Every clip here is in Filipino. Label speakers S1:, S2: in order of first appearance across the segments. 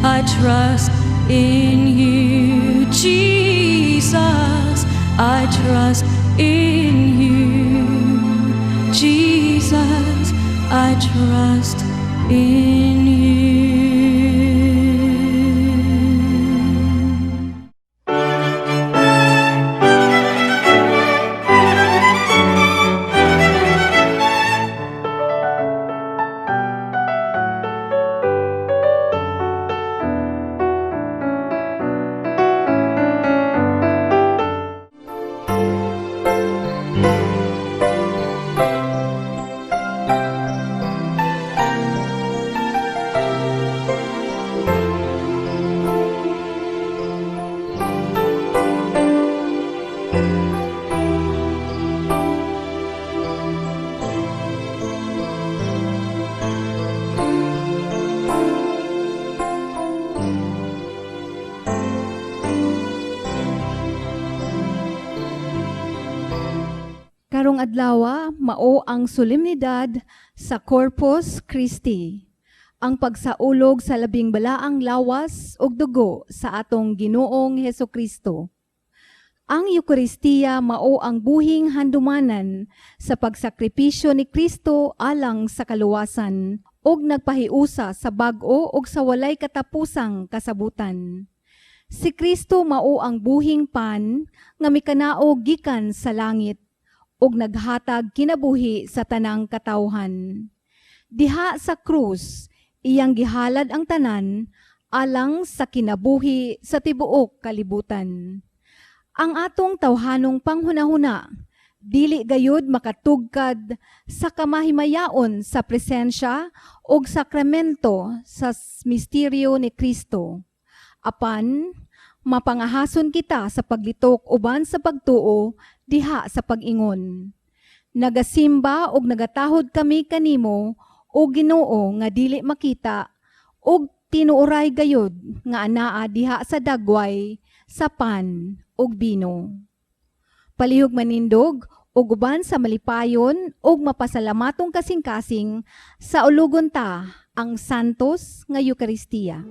S1: I trust in you, Jesus. I trust in you, Jesus. I trust in you.
S2: Karong adlaw, mao ang solemnidad sa Corpus Christi, ang pagsaulog sa labing balaang lawas ug dugo sa atong Ginoong Hesukristo. Ang Eucharistia mao ang buhing handumanan sa pagsakripisyo ni Kristo alang sa kaluwasan ug nagpahiusa sa bag-o ug sa walay katapusang kasabutan. Si Kristo mao ang buhing pan nga mikanao gikan sa langit ug naghatag kinabuhi sa tanang katawhan. Diha sa krus, iyang gihalad ang tanan alang sa kinabuhi sa tibuok kalibutan. Ang atong tawhanong panghunahuna, dili gayud makatugkad sa kamahimayaon sa presensya ug sakramento sa misteryo ni Kristo. Apan, mapangahason kita sa paglitok uban sa pagtuo diha sa pag-ingon. Nagasimba ug nagatahod kami kanimo o Ginoo nga dili makita ug tinuoray gayud nga anaa diha sa dagway sa pan ug bino. Palihog manindog ug uban sa malipayon ug mapasalamatong kasing-kasing sa ulugon ta ang santos nga Eucharistia.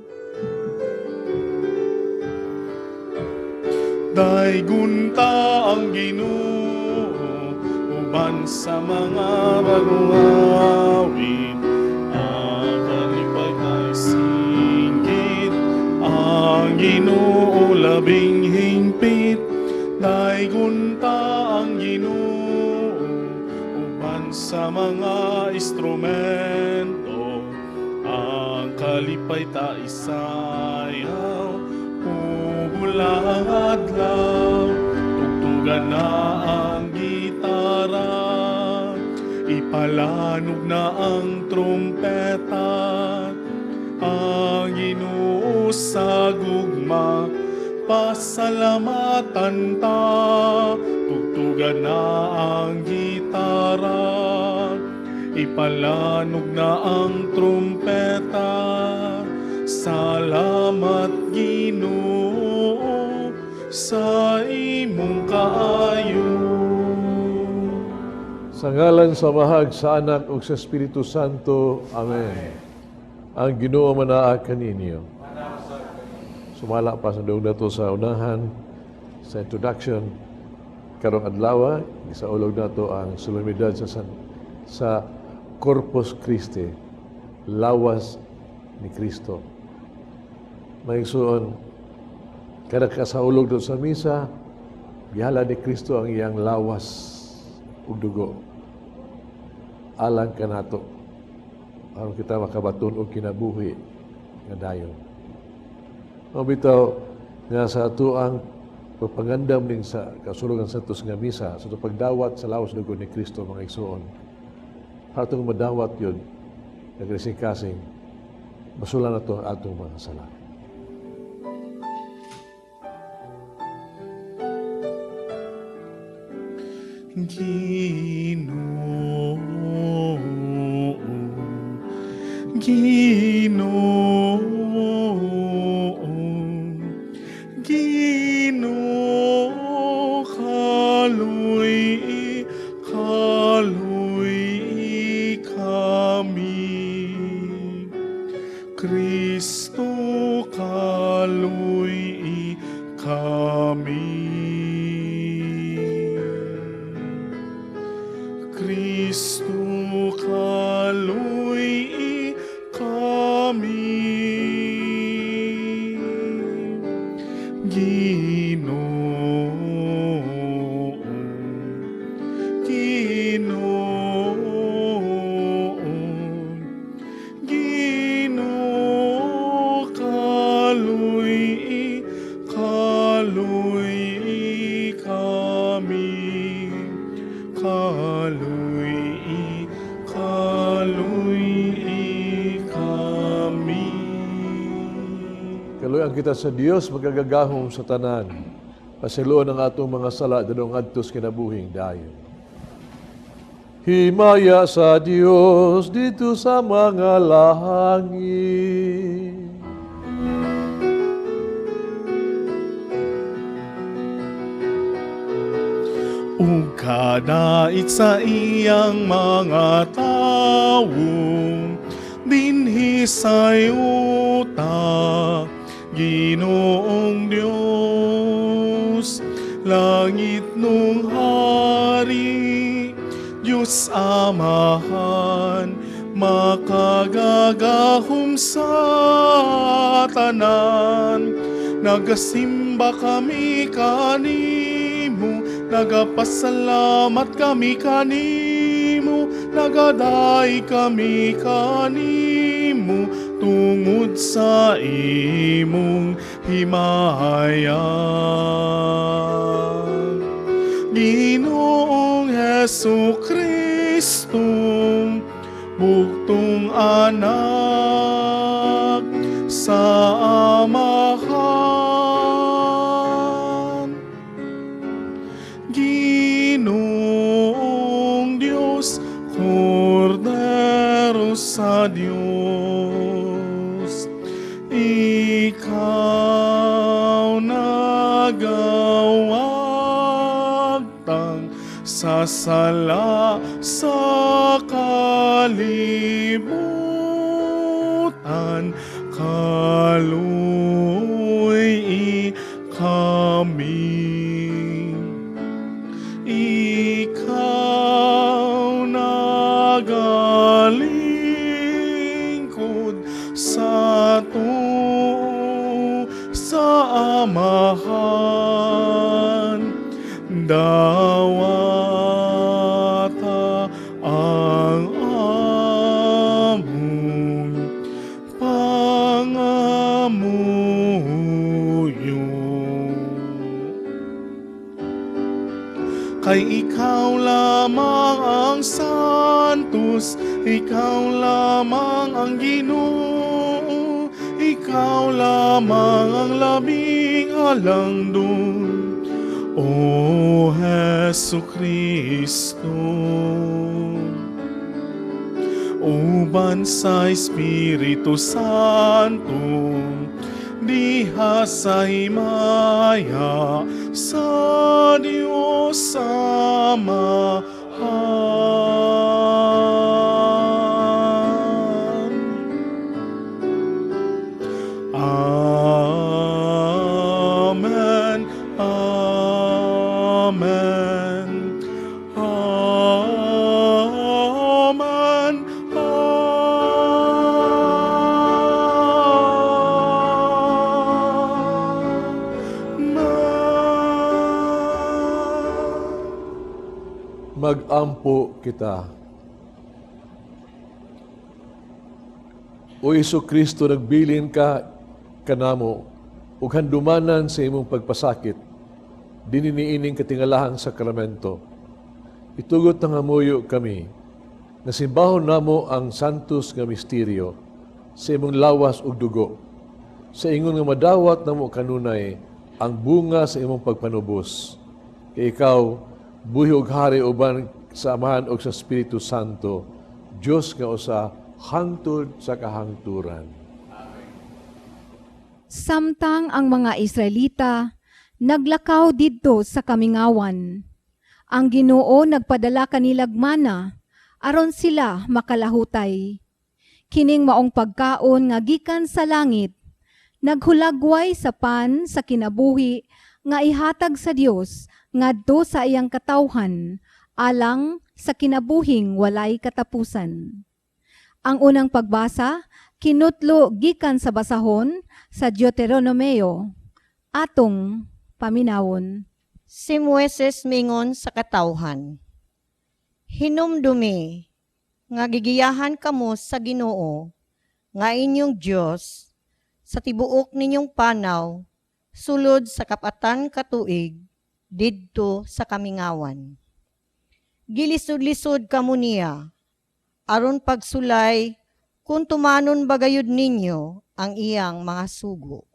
S3: Daygon ta ang Ginoo uban sa mga bagong awit, ang kalipay kay singgit, ang Ginoo labing hingpit. Daygon ta ang Ginoo uban sa mga instrumento, ang kalipay ta isayaw. Ulang adlaw, tugtugan na ang gitara, ipalanog na ang trumpeta, ang Ginoo sa gugma, pasalamatan ta, tugtugan na ang gitara, ipalanog na ang trumpeta. Salamat Ginoo sa imong kaayo.
S4: Sa ngalan sa Mahag, sa Anak ug sa Espiritu Santo. Amen. Ang Ginoo manaa kaninyo. Sumala pa sa duog nato sa unahan sa introduction karong adlaw, gisaulog nato ang solemnidad sa Corpus Christi, lawas ni Kristo. Maigsuon, kada kasaulog doon sa misa, gihala ni Kristo ang iyang lawas ug dugo alang kanato aron kita makabaton og kinabuhi nga dayon. Mabitaw nga sa atuang pagpangandam ning sa kasulugan sa tos nga misa sa pagdawat sa lawas dugo ni Kristo, mga igsuon, atong madawat yun nagresing-kasing basulan nato ang atong mga sala.
S3: Ginoo, Ginoo, Ginoo, kaluy kami. Kristo Kristo kaluy kami. Ginoong, Ginoong, Ginoo kaluy kami. Kaluy kami.
S4: Kaluyan kita sa Dios magagagahom sa tanan. Pasiluan ang atong mga sala dadong adtos kinabuhing dayon. Himaya sa Dios dito sa mga langit.
S3: Ug kadait sa iyang mga tawong dinhi sa yuta, Ginoong Dios, langit nung hari, Diyos Amahan, makagagahom sa tanan. Nagasimba kami kanimo, nagapasalamat kami kanimo, nagaday kami kanimo, tungod sa imong himaya. Ginoong Hesu Kristong buktong anak sa Amahan. Ginoong Diyos, Kordero sa Diyos, ikaw nagawagtang sa sala sa kalibutan, kaluy kami. Ikaw nagalingkod sa tuo sa Amahan, dawata ang among pangamuyo. Kay ikaw lamang ang santos, ikaw lamang ang Ginoo, ikaw lamang ang labing halangdon, O Hesu Kristo. Uban sa Espiritu Santo, diha sa himaya sa Diyos Amahan. Amen, Amen, Amen,
S4: Mag-ampo kita. O Isu Kristo, nagbilin ka kanamo ug handumanan sa imong pagpasakit dininiining katingalahang sakramento. Itugot ng amuyo kami, nasimbahon namo ang santos nga misteryo sa imong lawas ug dugo, sa ingon nga madawat namo kanunay ang bunga sa imong pagpanubos. Kay ikaw, buhi ug hari uban sa Amahan ug sa Espiritu Santo, Dios nga usa hangtod sa kahangturan.
S2: Samtang ang mga Israelita naglakaw didto sa kamingawan, ang Ginoo nagpadala kanilag mana aron sila makalahutay. Kining maong pagkaon nga gikan sa langit, naghulagway sa pan sa kinabuhi nga ihatag sa Dios ngadto sa iyang katawhan alang sa kinabuhing walay katapusan. Ang unang pagbasa, kinutlo gikan sa basahon sa Deuteronomeo, atong paminawon.
S5: Si Moises mingon sa katawhan, hinumdumi, nga gigiyahan kamo sa Ginoo, nga inyong Diyos, sa tibuok ninyong panaw, sulod sa kapatan katuig, didto sa kamingawan. Gilisod-lisod kamo niya, aron pagsulay, kung tumanon bagayod ninyo ang iyang mga sugo.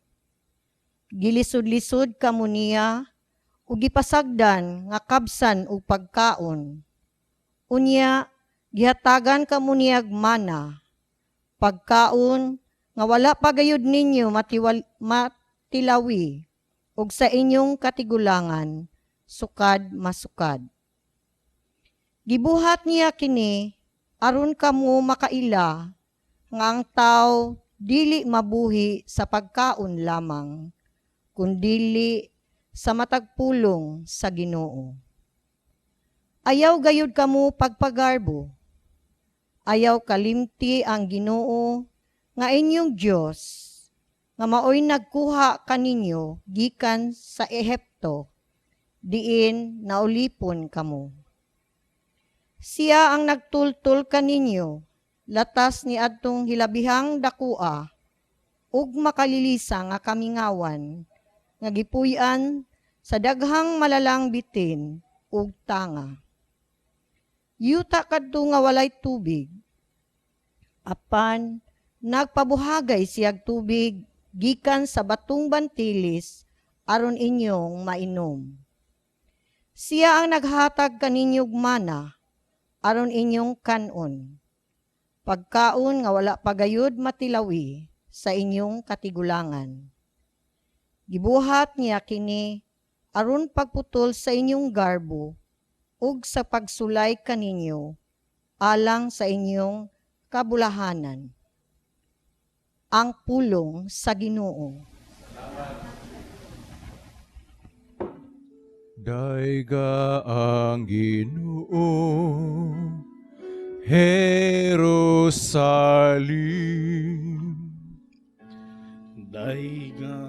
S5: Gilisod-lisod kamo niya, ug gipasagdan nga kabsan ug pagkaon. Unya, gihatagan kamo niyag mana, pagkaon nga wala pagayod ninyo matilawi, ug sa inyong katigulangan, sukad masukad. Gibuhat niya kini, aron kamo makaila, nga ang tao dili mabuhi sa pagkaon lamang, kundili sa matagpulong sa Ginoo. Ayaw gayud kamo pagpagarbo. Ayaw kalimti ang Ginoo nga inyong Diyos, nga maoy nagkuha kaninyo gikan sa Ehipto, diin naulipon kamo. Siya ang nagtultol kaninyo, latas ni adtong hilabihang dakua, ug makalilisa nga kamingawan, nga gipuy-an sa daghang malalang bitin ug tanga. Yuta kadto nga walay tubig, apan nagpabuhagay siyag tubig gikan sa batong bantilis aron inyong mainom. Siya ang naghatag kaninyog mana aron inyong kanon, pagkaon nga wala pagayod matilawi sa inyong katigulangan. Gibuhat niya kini aron pagputol sa inyong garbo ug sa pagsulay kaninyo alang sa inyong kabulahanan. Ang pulong sa Ginoo.
S3: Daiga ang Ginoo, Jerusalem. Daiga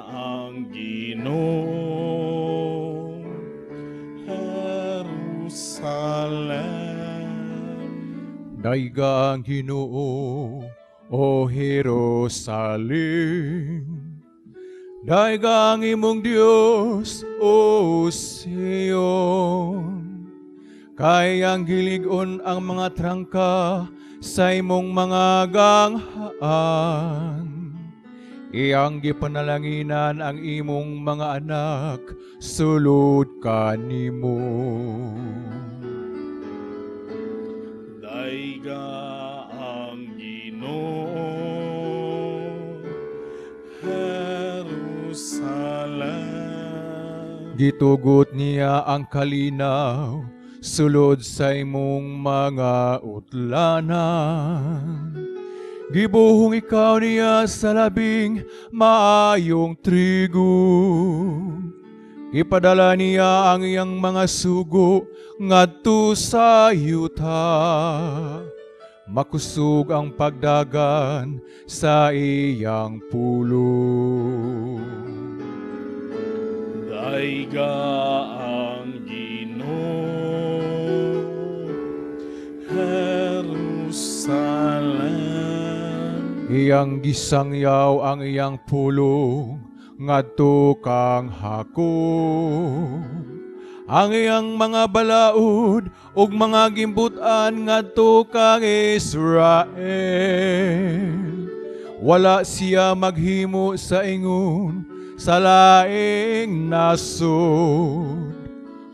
S3: ang Ginoo, Jerusalem.
S6: Daiga ang Ginoo, o Jerusalem. Daiga ang imong Dios, o Sion. Kay ang gilig-on ang mga trangka sa imong mga ganghaan. Iyang gipanalanginan ang imong mga anak, sulod kanimo.
S3: Daiga ang Ginoo, Jerusalem.
S6: Gitugot niya ang kalinaw, sulod sa imong mga utlanan. Gibuhong ikaw niya sa labing maayong trigo. Ipadala niya ang iyang mga sugo ngadto sa yuta. Makusog ang pagdagan sa iyang pulo.
S3: Daiga ang Ginoo, Jerusalem.
S6: Iyang gisangyaw ang iyang pulong ngadto kang hakog. Ang iyang mga balaod ug mga gimbutan ngadto kang Israel. Wala siya maghimo sa ingon sa laing nasod.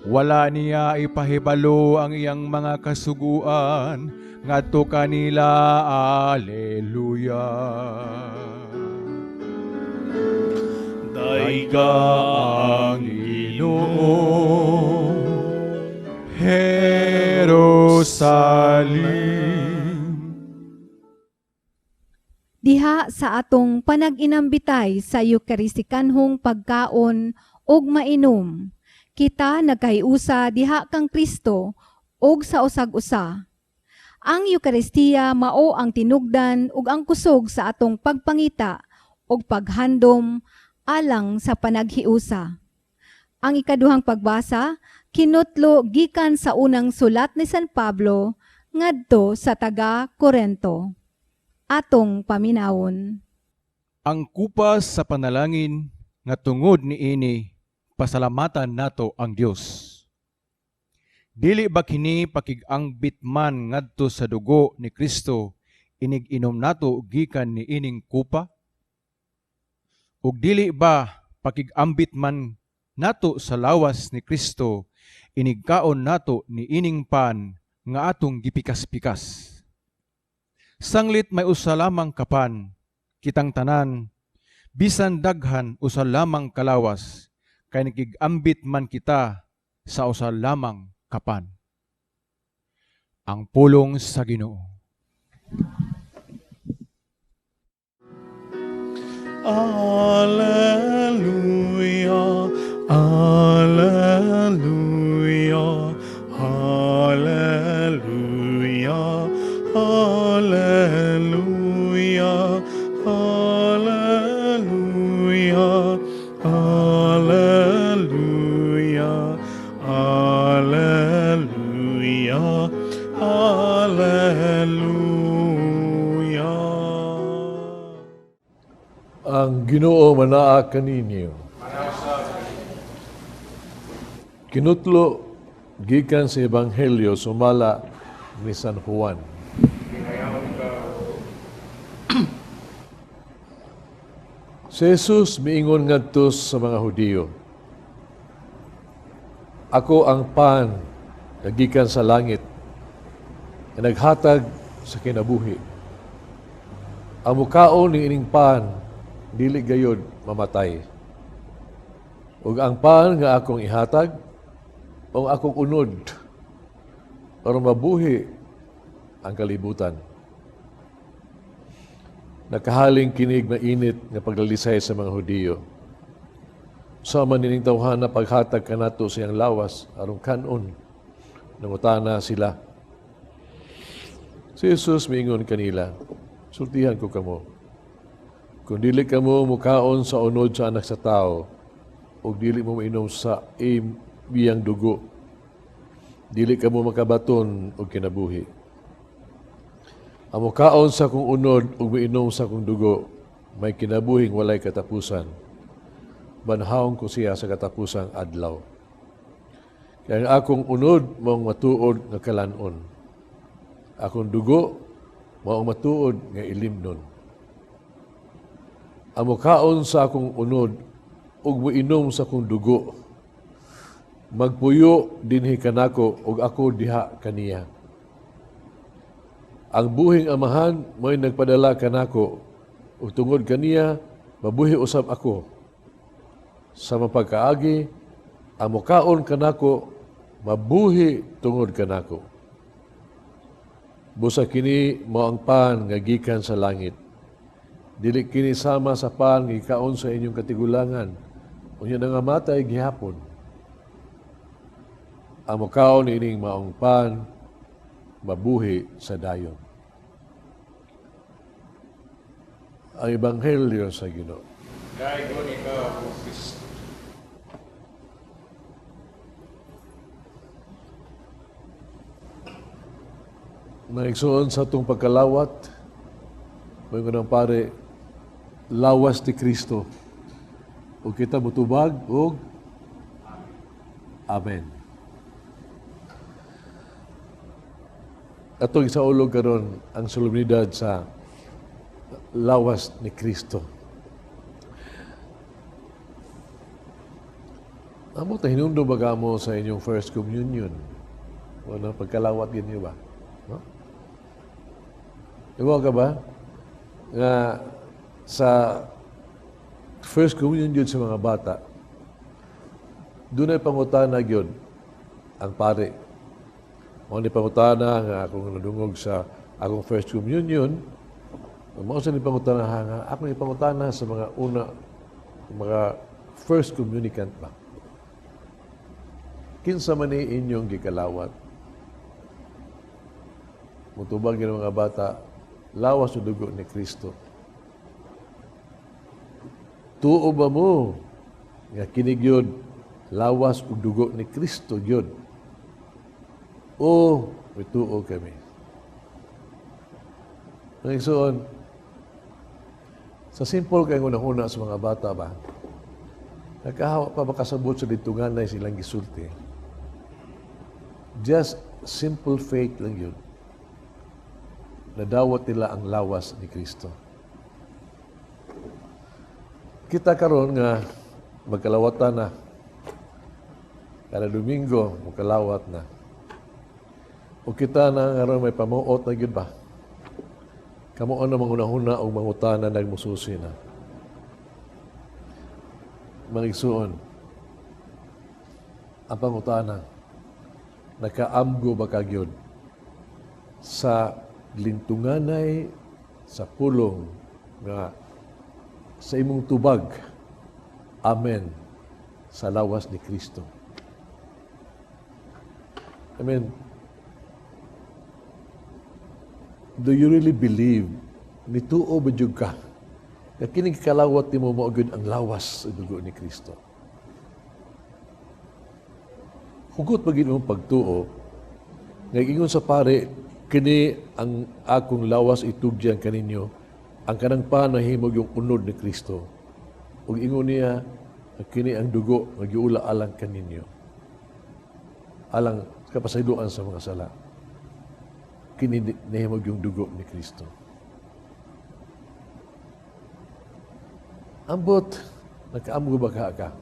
S6: Wala niya ipahibalo ang iyang mga kasuguan ngadto kanila. Alleluia.
S3: Daiga ang Ginoo,
S6: Jerusalem.
S2: Diha sa atong panag-inambitay sa Eucharistikanhong pagkaon ug mainom, kita nagkahiusa diha kang Kristo ug sa usag-usa. Ang Eucharistia mao ang tinugdan ug ang kusog sa atong pagpangita ug paghandom alang sa panaghiusa. Ang ikaduhang pagbasa kinutlo gikan sa unang sulat ni San Pablo ngadto sa taga-Korento. Atong paminawon.
S6: Ang kupas sa panalangin nga tungod ni ini pasalamatan nato ang Dios. Dili ba kini pakigangbit man ngadto sa dugo ni Kristo inig-inom nato gikan ni ining kupa? Ug dili ba pakigambit man nato sa lawas ni Kristo inigkaon nato ni ining pan nga atong gipikas-pikas? Sanglit may usa lamang kapan, kitang tanan, bisan daghan usa lamang kalawas, kay nakigambit man kita sa usa lamang kapan. Ang pulong sa Ginoo.
S3: Alleluia, alleluia, alleluia, alleluia, alleluia, alleluia, alleluia, alleluia.
S4: Ang Ginoo manaa kaninyo. Kinutlo gikan sa Ebanghelyo sumala ni San Juan. Si Jesus miingon ngadto sa mga Hudiyo, ako ang pan na gikan sa langit na naghatag sa kinabuhi. Ang mukaon ni ining pan dili gayod mamatay. Ug ang pan nga akong ihatag o akong unod aron mabuhi ang kalibutan. Nakahaling kinig na init nga paglalisay sa mga Hudiyo. Sama nining tawhana paghatag kanato sa iyang lawas aron kanon nangutana sila. Si Jesus miingon kanila, sultihan ko kamo. Kung dili kamo mukaon sa unod sa anak sa tao, o dili mo mainom sa iyang dugo, dili kamo makabaton og kinabuhi. Ang mukaon sa kong unod o mainom sa kong dugo, may kinabuhing walay katapusan. Banhaon ko siya sa katapusang adlaw. Kaya ang akong unod maong matuod nga kalanon. Akong dugo maong matuod nga ilimnon. Ang mukaon sa akong unod ug moinom sa akong dugo, magpuyo dinhi kanako ug ako diha kaniya. Ang buhing amahan may nagpadala kanako ug tungod kaniya mabuhi usab ako. Sa mapagkaagi, ang mukaon kanako mabuhi tungod kanako. Busa kini mao ang pan nga gikan sa langit. Dili kini sama sa pan nga ikaon sa inyong katigulangan. Unya nangamatay gihapon. Ang mukaon ining maong pan mabuhi sa dayon. Ang Ebanghelyo sa Ginoo.
S6: Daigon ikaw, O Kristo.
S4: Naigsuon sa itong pagkalawat, may ng pare, lawas ni Kristo. O kita mutubag, o Amen. Atong isaulog karon ang solemnidad sa lawas ni Kristo. Amo ta hinundo baga mo sa inyong first communion. O na pagkalawat yun ba? No? Iwa ka ba? Nga sa first communion yun sa mga bata, doon ay pangutana yun ang pare. Mga ni pangutana nga akong nadungog sa akong first communion, mga sa ni pangutana nga ako ni pangutana sa mga una, mga first communicant ba. kinsa man ni inyong gikalawat. Mutubag ng mga bata, lawas o dugo ni Kristo. Tuo ba mo nga kinig yun, lawas o dugo ni Kristo yun? O may tuo kami. Nangisuon, sa simple kayo unang-una sa mga bata ba, nakahawa pa makasabot sa ditungan na silang gisulti. Just simple faith lang yun. Nadawat nila ang lawas ni Kristo. Kita karon nga magkalawatan na. Kada Domingo, magkalawat na. O kita na nga ron may pamuot na yun ba? Kamuon na mangunahuna o mangutana nagmususi na. Manigsuon. Ang pangutana, nakaamgo ba kagyod sa lintunganay sa pulong nga sa imong tubag, amen, sa lawas ni Kristo. Amen. Do you really believe nituo ba jud ka na kining kalawat nimo mao gyud ang lawas sa dugo ni Kristo? Hugot pag imong pagtuo, nga ingon sa pare, kini ang akong lawas itugyan kaninyo, ang kanang panahimog yung unod ni Kristo. Ug ingon niya, kini ang dugo nga giula alang kaninyo. Alang kapasayloan sa mga sala. Kini nahimog yung dugo ni Kristo. Ambot, nakaamgo ba ka?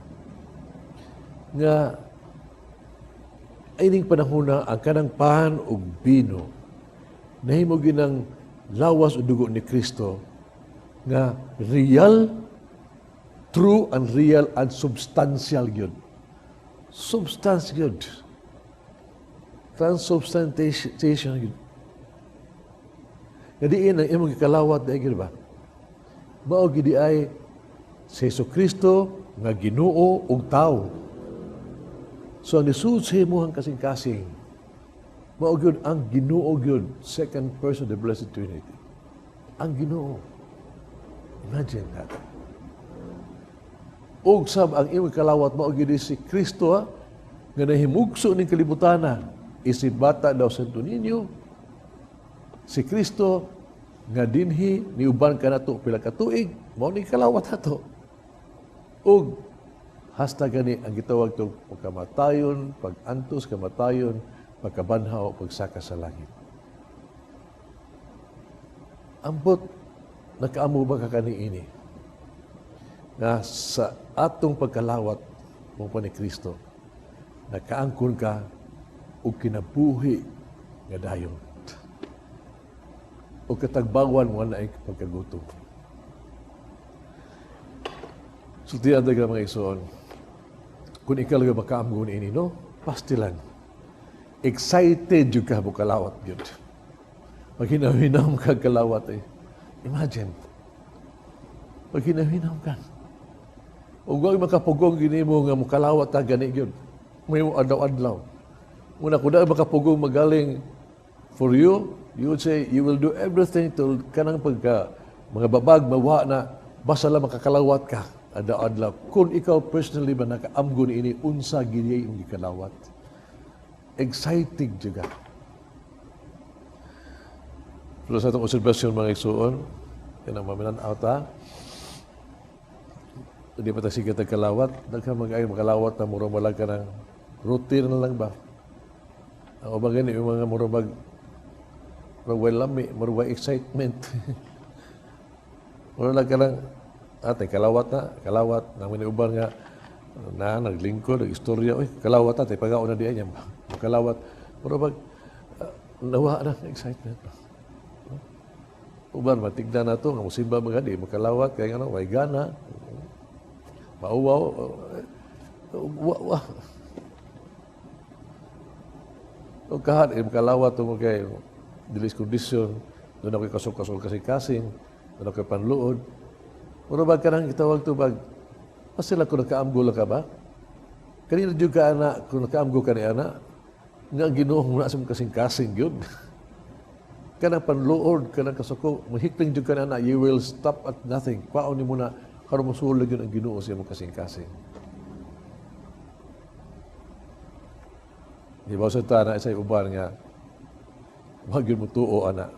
S4: Nga, ay ning panahon na ang kanang pan o bino, nahimog yun ang lawas o dugo ni Kristo, nga real, true and real and substantial yun. Substance yun. Transubstantiation yun. Ngadiin ang imong ikalawat na igil ba? Mao gidi ay si Jesucristo nga Ginoo ug tao. So ang nisud sa imuhang kasing-kasing, mao gyud ang Ginoo gyud, second person of the Blessed Trinity. Ang Ginoo. Imagine that. Ug sab ang imong kalawat mao gyud si Kristo nga nahimugso ning kalibutan. Isip bata daw Santo Niño, si Kristo nga dinhi niuban ka nato pila ka tuig, mao ni kalawat nato. Ug hasta gani ang gitawag tong pagkamatayon, pag-antos kamatayon, pagkabanhaw, pagsaka sa langit. Ambot nakaamo ba ka kaniini nga sa atong pagkalawat mo pa ni Kristo, nakaangkon ka o kinabuhi nga dayon. O katagbawan mo na ay pagkagutom. Sultihan tayo mga isuon. Kung ikaw lang makaamgo ni ini, no? Pastilan. Excited yung ka kalawat yun. Pag hinahinam ka kalawat eh. Imagine. Pag hinahinam ka. O huwag makapugong gini mo nga mukalawat na gani yun. May mo adlaw-adlaw. Muna kung na makapugong magaling for you, you would say, you will do everything to kanang pagka mga babag, mawa na, basta lang makakalawat ka, adlaw-adlaw. Kung ikaw personally ba nakaamgo ni ini, unsa gini yung ikalawat. Exciting juga. Pero sa itong observasyon mga isuon, yan ang maminan-out ha. Hindi pa tayo sige kalawat, nagkamagay makalawat na murang wala ka ng routine na lang ba? Ang ubang gani, yung mga murabag lami, murabag excitement. Murabag ka lang, kalawat, namin uban nga, naglingkod, nag-istorya, kalawat na, pag-ao na diyan yan ba? Kalawat, murabag, nawa na, excitement. Uban, matignan na ito, nga musimba mga di, makalawat, kaya nga, may gana, mauwaw, o kahat, makalawat ito kay dilis kondisyon, doon ako'y kasol-kasol kasing-kasing, doon ako'y panluod. Muna ba ka nang itawag ito, pag sila kung nakaamgula ka ba? Kanina jud ka ana kung nakaamgo ka ni ana nga ang Ginoo muna sa kasing-kasing gyud. Kana panluod kana kasuko mahikling jud ka na ana, you will stop at nothing. Paon ni muna karon mosulod gyud ang Ginoo sa imong kasing-kasing. Di ba sa tana sa uban nga wag gyud mo tuo ana.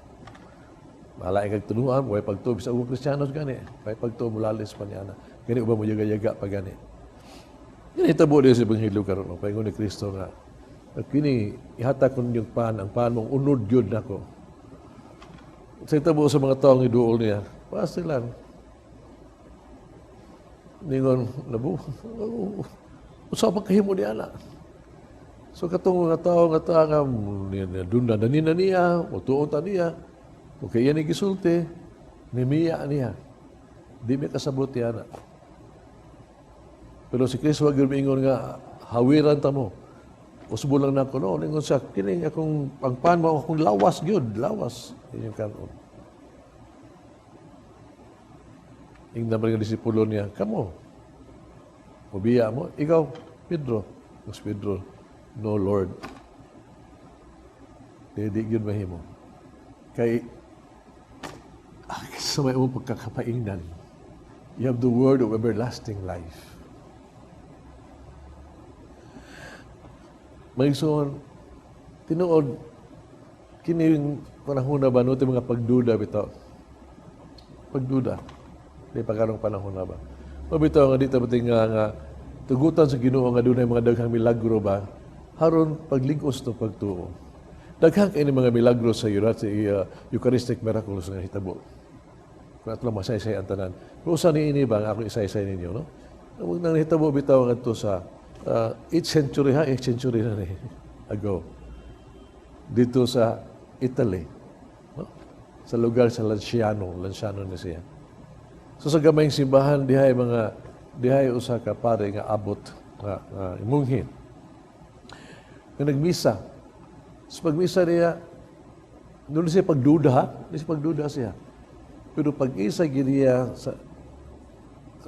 S4: Malay kag tunuan, way pagtuo sa ug Kristiyanos gani. Way pagtuo mulalis pa ni ana. Gani uban mo yaga-yaga pa gani. Kini tabo din sa Ebanghelyo karon paingon ni Kristo nga kini ihata kon yung pan, ang pan mong unod gyud nako. Sa tabo sa mga taong iduol niya, pasilan. Ningon nabu. Usa pa kahimo di ana. So katong mga tao nga tanga dunda danina niya, o tuon ta niya, o kaya ni gisulti, nimiya niya. Di may kasabot yan. Pero si Kristo wag yun ingon nga, hawiran ta mo. Usbo lang na ko, no? Ingon siya, kining akong pangpan mo, akong lawas yun, lawas. Yun yung kanon. Yung naman yung disipulo niya, kamo, mabiya mo, ikaw, Pedro. Mas Pedro, no Lord. Di yun mahimo. Kay, sa may mong pagkakapaingnan, you have the word of everlasting life. Maigsoon, tinuod, kining panahon na ba, no, mga pagduda bitaw. Pagduda. Di pagkarong panahon na ba. Mabitaw nga dito, bating nga, tugutan sa Ginoo nga dunay mga daghang milagro ba, haron pagligos to pagtuo. Daghang kay mga milagro sa Eucharistic miracles nga hitabo. Kung atlo masaysay ang tanan. Kung usan ni ini ba nga ako isaysay ninyo, no? Huwag nang hitabo bitaw nga ito sa 8th century na ni ago. Dito sa Italy, no? Sa lugar sa Lanciano na siya. So sa gamayng simbahan dihay usa ka pare nga abot nga imunghin. Nga nagmisa. Sa pagmisa niya, doon siya pagduda siya. Pero pag-isa giniya sa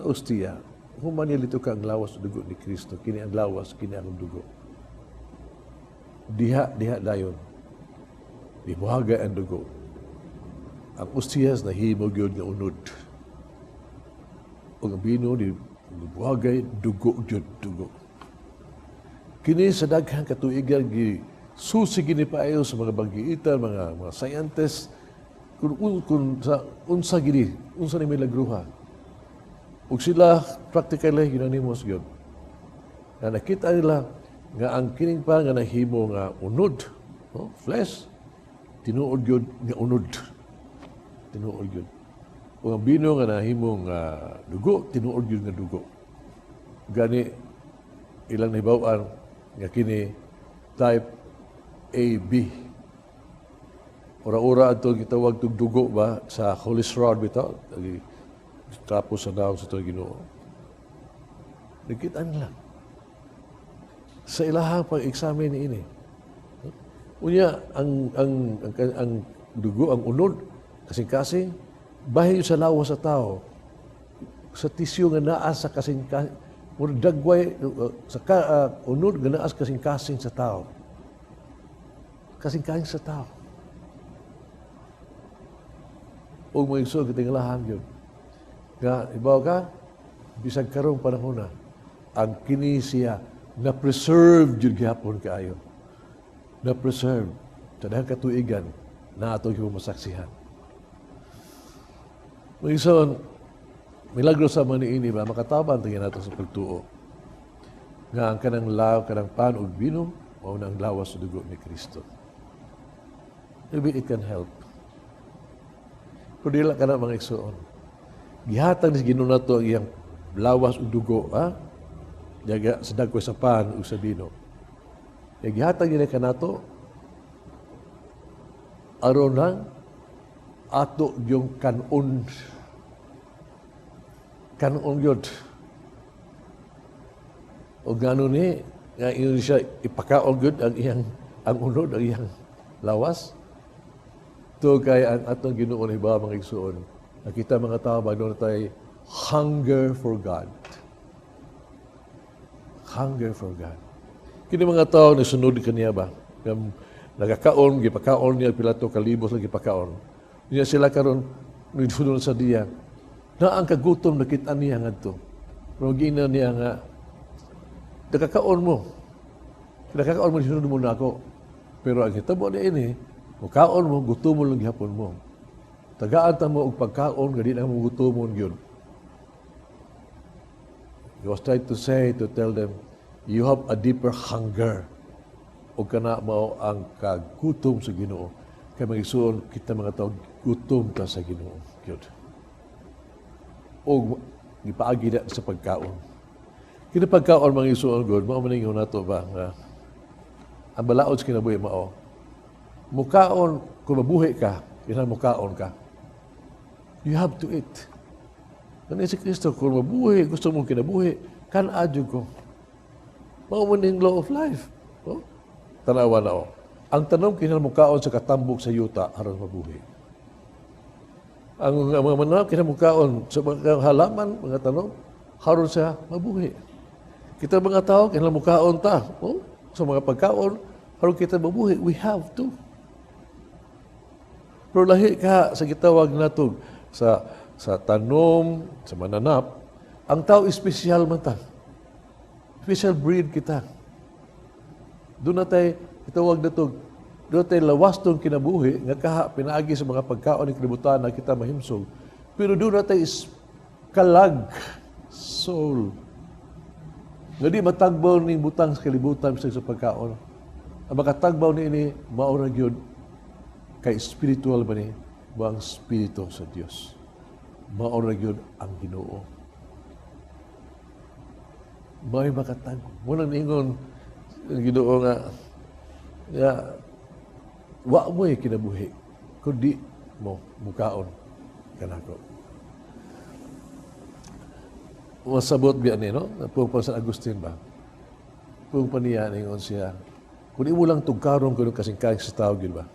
S4: ostiya, human niya lito ka ang lawas o dugo ni Kristo. Kini ang lawas, kini ang dugo. Diha dayon. Ibuhaga ang dugo. Ang ostiyas na himog yun nga unod. O ang bino ni buhagay dugo yun dugo. Kini sa daghang katuigan susi gini paayo sa mga bagiitan, mga scientists, kung sa unsa ni milagruha. Ug sila practically unanimous gyud. Na nakita nila nga ang kining pa nga nahimo nga unod, no? Flesh, tinuod gyud nga unod. Tinuod gyud. Ug ang bino nga nahimo nga dugo, tinuod gyud nga dugo. Gani ilang nahibaw-an nga kini type AB. Ora-ora ato gitawag tug dugo ba sa cholesterol bitaw. Tapos sa daw sa ito Ginoo. Nakita nila. Sa ilahang pag-examine ini. Unya, ang dugo, ang unod, kasing-kasing, bahay sa lawas sa tao, sa tisyo nga naas sa kasing-kasing, dagway, sa unod nga naas kasing-kasing sa tao. Kasing-kasing sa tao. O mga iso, kitingalahan yun. Nga, ibaw ka, bisag karong panahon na, ang kini siya na-preserve yun gihapon kaayo. Na-preserve. Tadahang katuigan na ato yung masaksihan. Mga ison, milagro sa mani ini ba, makataban tingin nato sa pagtuo. Nga ang kanang law, kanang pan o bino, o nang lawas sa dugo ni Kristo. Maybe it can help. Kung dila ka na mga igsoon, gihatag ni Ginoo nato ang iyang lawas ug dugo, ha? Yaga sa dagko sa pan ug sa bino. E gihatag ni kanato aron lang ato yung kanon yun. O gano'n ni, nga yun siya ipakaon yun ang unod, ang iyang lawas. Ito kaya ang atong Ginoo ni ba mga igsoon. Nakita mga tao ba doon tayo hunger for God. hunger for God. Kini mga tao nasunod kaniya ba? Nagakaon, gipakaon niya pilato kalibos lagi pakaon. Niya sila karon nagsunod sa diya. Na ang kagutom nakita niya ngadto. Pero gina niya nga nakakaon mo. Nakakaon mo sunod mo na ako. Pero ang hitabo niya ini, mukaon mo, gutom mo lang gihapon mo. Tagaan ta mo og pagkaon nga di na mo gutomon gyud. He was trying to tell them, you have a deeper hunger. O kana mao ang kagutom sa Ginoo. Kay magisuon kita mga tao gutom ta sa Ginoo. Gyud. O gipaagi na sa pagkaon. Kini pagkaon mga isuon gud, mao man ingon nato ba nga ang balaod sa kinabuhi mao. Mukaon kung mabuhi ka, kinahanglan mukaon ka. You have to eat. Kani si Kristo kung mabuhi, gusto mong kinabuhi, kan adyo ko. Mao man ning law of life. No? Tanawa na o. Ang tanong kinahanglan mukaon sa katambok sa yuta aron mabuhi. Ang mga mananap kinamukaon sa mga halaman, mga tanong, haron siya mabuhi. Kita mga tao, kinamukaon ta. Oh, sa mga pagkaon, haron kita mabuhi. We have to. Pero lahi ka sa gitawag nato sa tanom, sa mananap, ang tao espesyal man ta. Special breed kita. Doon na tayo, itawag na ito, doon tayo lawas doon kinabuhi, nga kaha, pinaagi sa mga pagkaon ng kalibutan na kita mahimsog. Pero doon na tayo kalag, soul. Nga di matagbaw ng butang sa kalibutan sa pagkaon. Ang makatagbaw ni ini, maurag yun, kay spiritual ba ni, ba ang spirito sa Diyos. Maurag yun ang Ginoo. May makatagbaw. Munang ningon, ang Ginoo nga, wa mo kinabuhi kundi mo mukaon kanako. Masabot biya ni no? Pung San Agustin ba? Pung paniya ningon siya. Kung imo lang tugkaron kuno kasing kaig sa tao gid ba?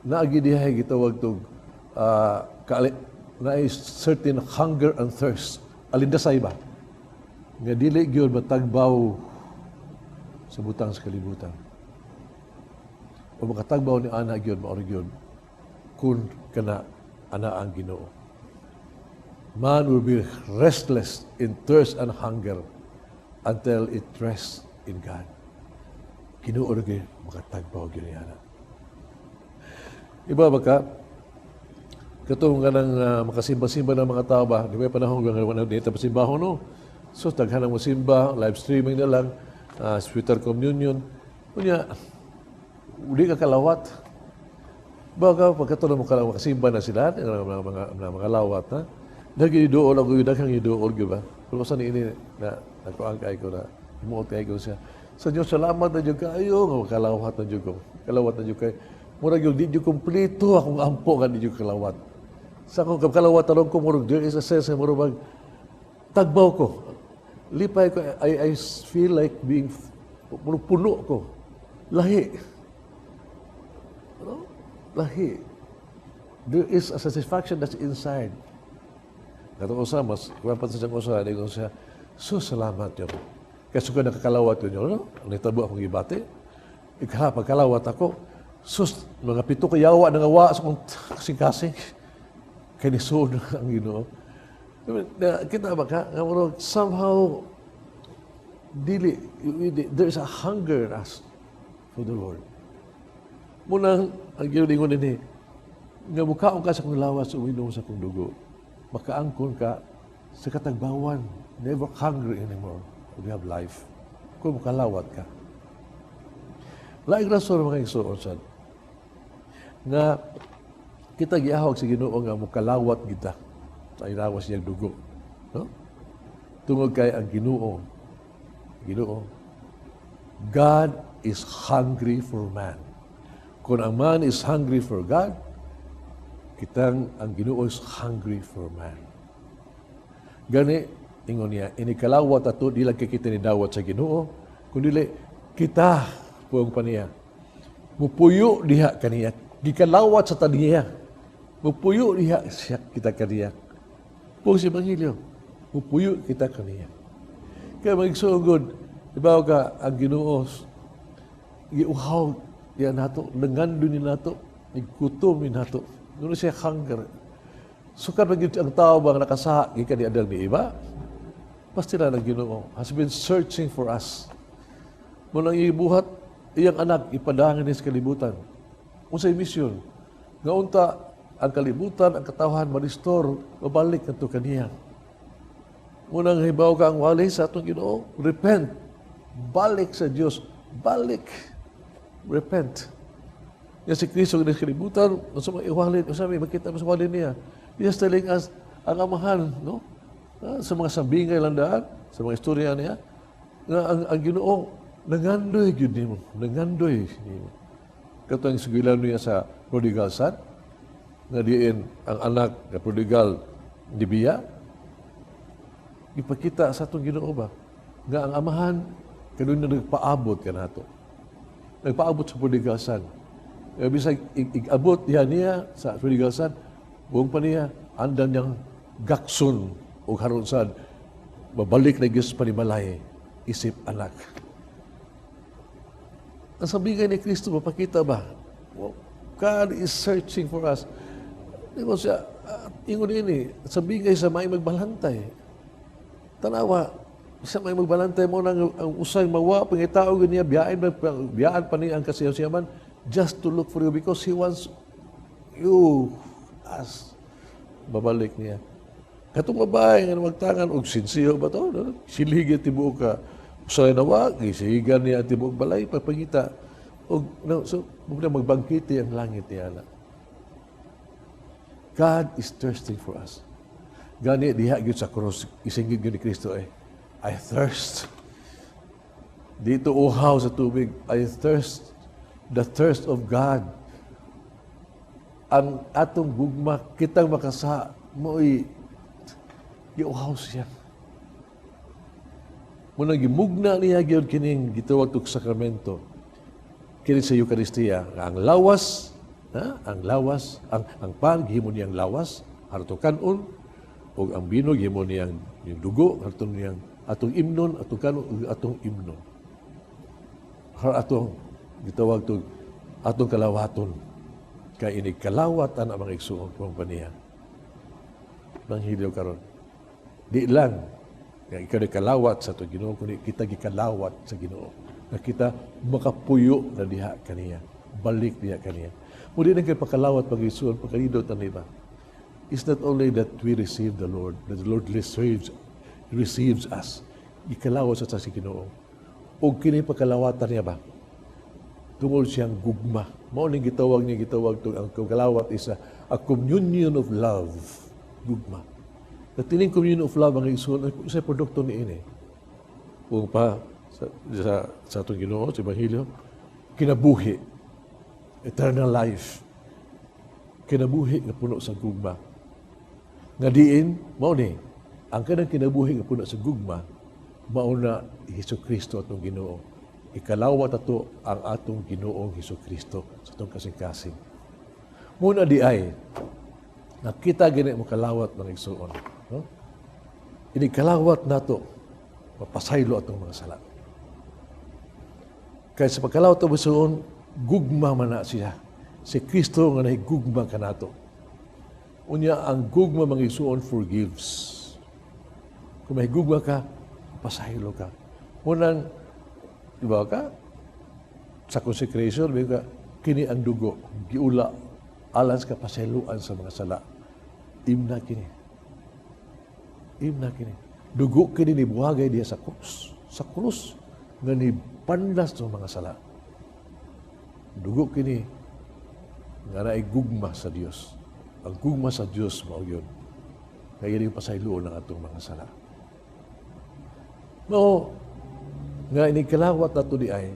S4: Naagi dihay gitawag tug na is certain hunger and thirst. Alindasay ba? Nga dili gyud matagbaw sa butang sa kalibutan. O makatagbaw ni ana gyud mao gyud kun kana ana ang Ginoo. Man will be restless in thirst and hunger until it rests in God. Ginoo ra gyud makatagbaw gyud ana. Iba ba ka? Katong kanang makasimba-simba ng mga tao ba? Di ba panahon nga wala dito pasimbaho no? So taghanang mo simba, live streaming na lang, Twitter communion. Kunya uli ka kalawat. Baga, pagkatulong mo makasimba na sila, mga lawat, ha? Dahil idool ako, daghang idool, ba? Pero saan ini, nakuang kay ko na, imuot kay ko siya. Sa Diyos, salamat na Diyos kayo, nga kalawat na Diyos ko. Kalawat na Diyos kayo. Murag yung di Diyos kumplito, akong ampo nga di Diyos kalawat. Sa akong kalawat, talong ko, murag, there is a sense, murag, tagbaw ko. Lipay ko, I feel like being, puno ko. Lahi. Lahi. There is a satisfaction that's inside. Katong usa, mas kumapan sa siyang usa, naging siya, salamat yun. Kasi ko nakakalawat yun, no? Nitabo akong ibate. Pagkalawat ako, mga pito kayawa, nangawa sa kong kasing-kasing. Kaya nisoon ang Ginoo. Kita ba ka? Somehow, there's a hunger in us for the Lord. Munang, ang ginulingon din nga mukaon ka sa kong lawas, uminom sa kong dugo. Makaangkon ka sa katagbawan. Never hungry anymore. We have life. Kung mukalawat ka. Laing rason mga igsoon sad. Nga kita giahog sa Ginoo nga mukalawat kita sa ilawas niyang dugo. No? Tungod kay ang Ginoo. God is hungry for man. Kung ang man is hungry for God, ang Ginoo is hungry for man. Gani, ingon niya, inikalawat ato, di lang kita ni dawat sa Ginoo, kundi kita, puwang pa niya, mupuyo diha kaniya, gikalawat sa taniya, mupuyo diha siya kita kaniya. Puwang si Ebanghelyo, mupuyo kita kaniya. Kaya mag-igsoon, ibaw ka, ang Ginoo, giuhaw, yan nato, nangando ni nato, igutom ni nato. Doon siya hunger. Sukat maging ang tao bang nakasaha, gikan ni adang ni iba, pastila ng Ginoo has been searching for us. Munang ibuhat, iyang anak, ipadangan niya sa kalibutan. Unsay misyon, nga unta, ang kalibutan, ang katawhan, ma-restore, mabalik na ito kaniya. Munang hibaw ka ang wali sa atong Ginoo, repent, balik sa Diyos, balik, repent. Yan si Kristo ng kalibutan, sa mga iwalin, sabi, makita mo sa walin niya. He is telling us, ang amahan, no? Sa mga sambingay lang daan, sa mga istorya niya, nga ang Ginoo, nangandoy yun ni mo, nangandoy nimo. Kato ang sugilan niya sa prodigal son, nga diin ang anak na prodigal ni Biya, ipakita sa atong Ginoo ba, nga ang amahan, kanun na nagpaabot ka nato. Nagpaabot sa prodigal son. Bisag igabot niya sa prodigal son, buong pa niya, andan niyang gakson o haron sad, babalik na Diyos panimalay, isip anak. Ang sabingay ni Kristo, mapakita ba? God is searching for us. Ingon siya, ingon ini, sabingay sa may magbalantay. Tanawa, sa may magbalantay mo nang ang usay mawa, pangitao niya, biyaan pa niya ang kasiyaman, just to look for you because He wants you as babalik niya. Katong babae nga magtangan og sinsiyo ba to? No? Siligi tibuok ka usay nawa, gisigan niya at tibuok balay pagpangita. Og no, so muna magbangkiti ang langit niya na. God is thirsting for us. Gani diha gyud sa krus isingid gyud ni Kristo I thirst. Dito uhaw sa tubig, I thirst. The thirst of God. Ang atong gugma, kitang makasa, mo'y giuhaw siya. Muna gimugna niya gyud kining gitawag og sakramento. Kini sa Eucharistia, ang lawas, ang pan gihimo niyang lawas, harto kanon, ug ang bino gihimo niyang yung dugo, harto niyang atong imnon, atong kanon, atong imnon. Atong gitawag to atong kalawaton. Kay ini kalawat ang mga igsuon kung paniya. Nang hilyo karon. Di lang nga ikaw ni kalawat sa itong Ginoo, kundi kita gikalawat sa Ginoo. Na kita makapuyo na diha kaniya. Balik diha kaniya. Muli na kayo pakalawat, pag-isuon, pagkalidot ang iba. It's not only that we receive the Lord, that the Lord receives us. Ikalawat sa si Ginoo. O kini pakalawatan niya ba? Tungol siyang gugma. Mauning gitawag to ang kalawat is a communion of love. Gugma. At tining communion of love ang isuon sa produkto ni ini. Kung pa sa atong Ginoo sa Ebanghelyo, kinabuhi, eternal life. Kinabuhi nga puno sa gugma. Nga diin, mao ni ang kanang kinabuhi nga puno sa gugma, mao na Hesukristo atong Ginoo. Ikalawat ato ang atong Ginoong Hesukristo sa atong kasing-kasing. Muna di ay, nakita gini mo kalawat ng igsuon. No? Ini kalawat nato, mapasaylo atong mga sala. Kaya sa pagkalawat ng igsuon, gugma man na siya. Si Kristo nga nahigugma ka nato. Unya, ang gugma mga igsuon forgives. Kung mahigugma ka, pasaylo ka. Munang, diba ka? Sa consecration, diba ka? Kini ang dugo, giula, alas ka pasayloan sa mga sala. Imna kini. Imna kini. Dugo kini ni buhagay diya sa krus. Sa krus, nga ni pandas ng mga sala. Dugo kini, nga naigugma sa Dios. Ang gugma sa Dios, mao yun. Kaya yung pasayloon ng atong mga sala. Mao, nga inikalawat nato di ay,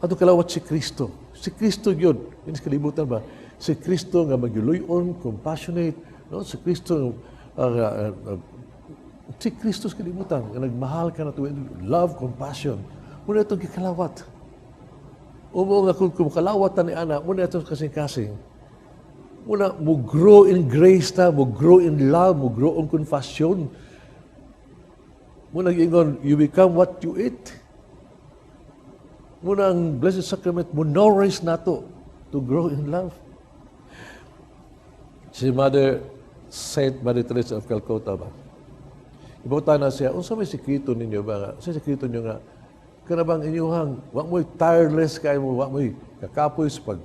S4: ato kalawat si Kristo. Si Kristo yun. Hindi kalimutan ba? Si Kristo nga magyuluyon, compassionate, no? Si Kristo, si Kristo kalimutan, nga nagmahal ka na to, love, compassion. Muna itong kikalawat. Umo nga kung kalawatan ni Ana, muna itong kasing-kasing. Muna, mo grow in grace ta, mo grow in love, mo grow in compassion. Muna ingon, you become what you eat. Muna ang Blessed Sacrament, mo nourish nato to grow in love. Si Saint Mother Teresa of Calcutta ba? Ibauta na siya, unsa may sekreto ninyo ba nga? Sa sekreto ninyo nga, kanabang inyuhang, wak mo'y tireless kayo mo, wak mo'y kakapoy sa pag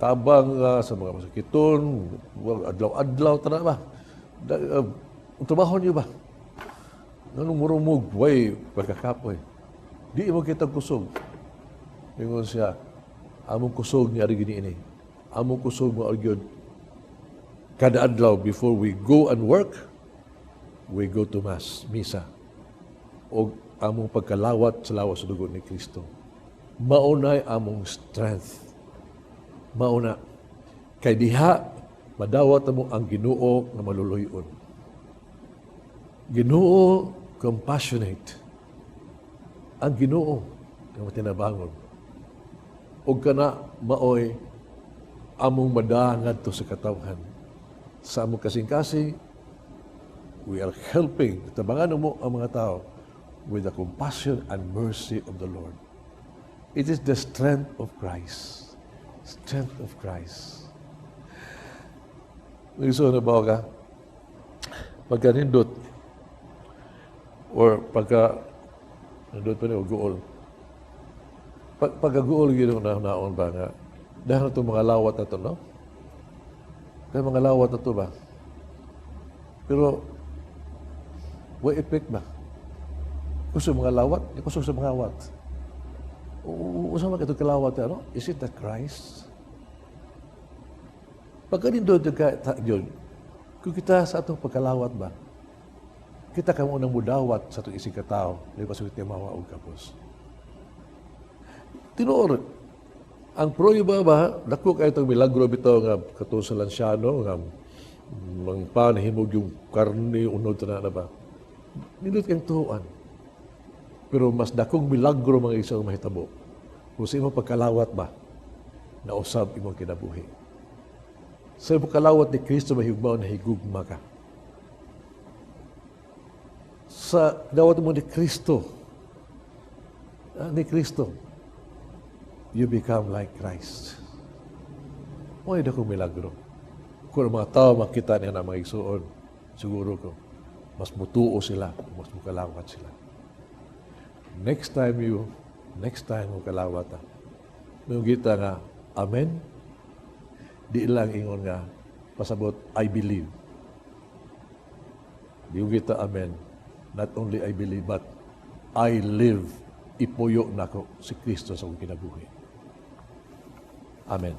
S4: tabang sa mga masakiton, adlaw-adlaw, tara ba? Trabaho niyo ba? Anong murumog, way, pagkakapoy. Di mo kita kusog. Ingon siya, among kusog niya rin ini. Among kusog mo argyod. Kada adlaw, before we go and work, we go to Mass, Misa. O among pagkalawat sa lawas sa dugo ni Kristo. Maunay among strength. Mauna. Kay diha, madawat mo ang Ginoo na maluluyon. Ginoo, compassionate. Ang Ginoo nga matinabangon. O kana maoy among madangad to sa katawhan. Sa among kasing-kasing, we are helping, tabangan mo ang mga tao with the compassion and mercy of the Lord. It is the strength of Christ. Strength of Christ. Gusto na ba ka? Pagka nindot, or pagka nindot pa niyo, guol. Pagka guol, ginoon na naon ba nga? Dahil na itong mga lawat na ito, no? Kaya mga lawat na ito ba? Pero, what effect ba? Kusog mga lawat? Kusog sa mga lawat. Usama ka itong kalawat na, no? Is it the Christ? Pagka nindot yun, kung kita sa itong pagkalawat ba, kita ka muna mudawat sa itong ising katao, di ba sa iti mawaog kapos. Tinuor, ang proiba ba, dako kayo itong milagro bito nga katong sa lansyano, nga mang panahimog yung karne, unod na ba. Nindot kang tuhuan. Pero mas dakong milagro mga isang mahitabo. Kung sa imong pagkalawat ba, nausab imong kinabuhi. Sa imong kalawat ni Kristo, mahigmaw na higugma ka. Sa dawat mo ni Kristo, you become like Christ. Mo'y dakong milagro. Kung mga tao makita niya na mga isuon, siguro ko, mas mutuo sila, mas mukalawat sila. Next time mo kalawat, nung kita nga, Amen, di lang ingon nga, pasabot, I believe. Di kita, Amen, not only I believe, but I live. Ipuyo na ko si Kristo sa akong kinabuhi. Amen.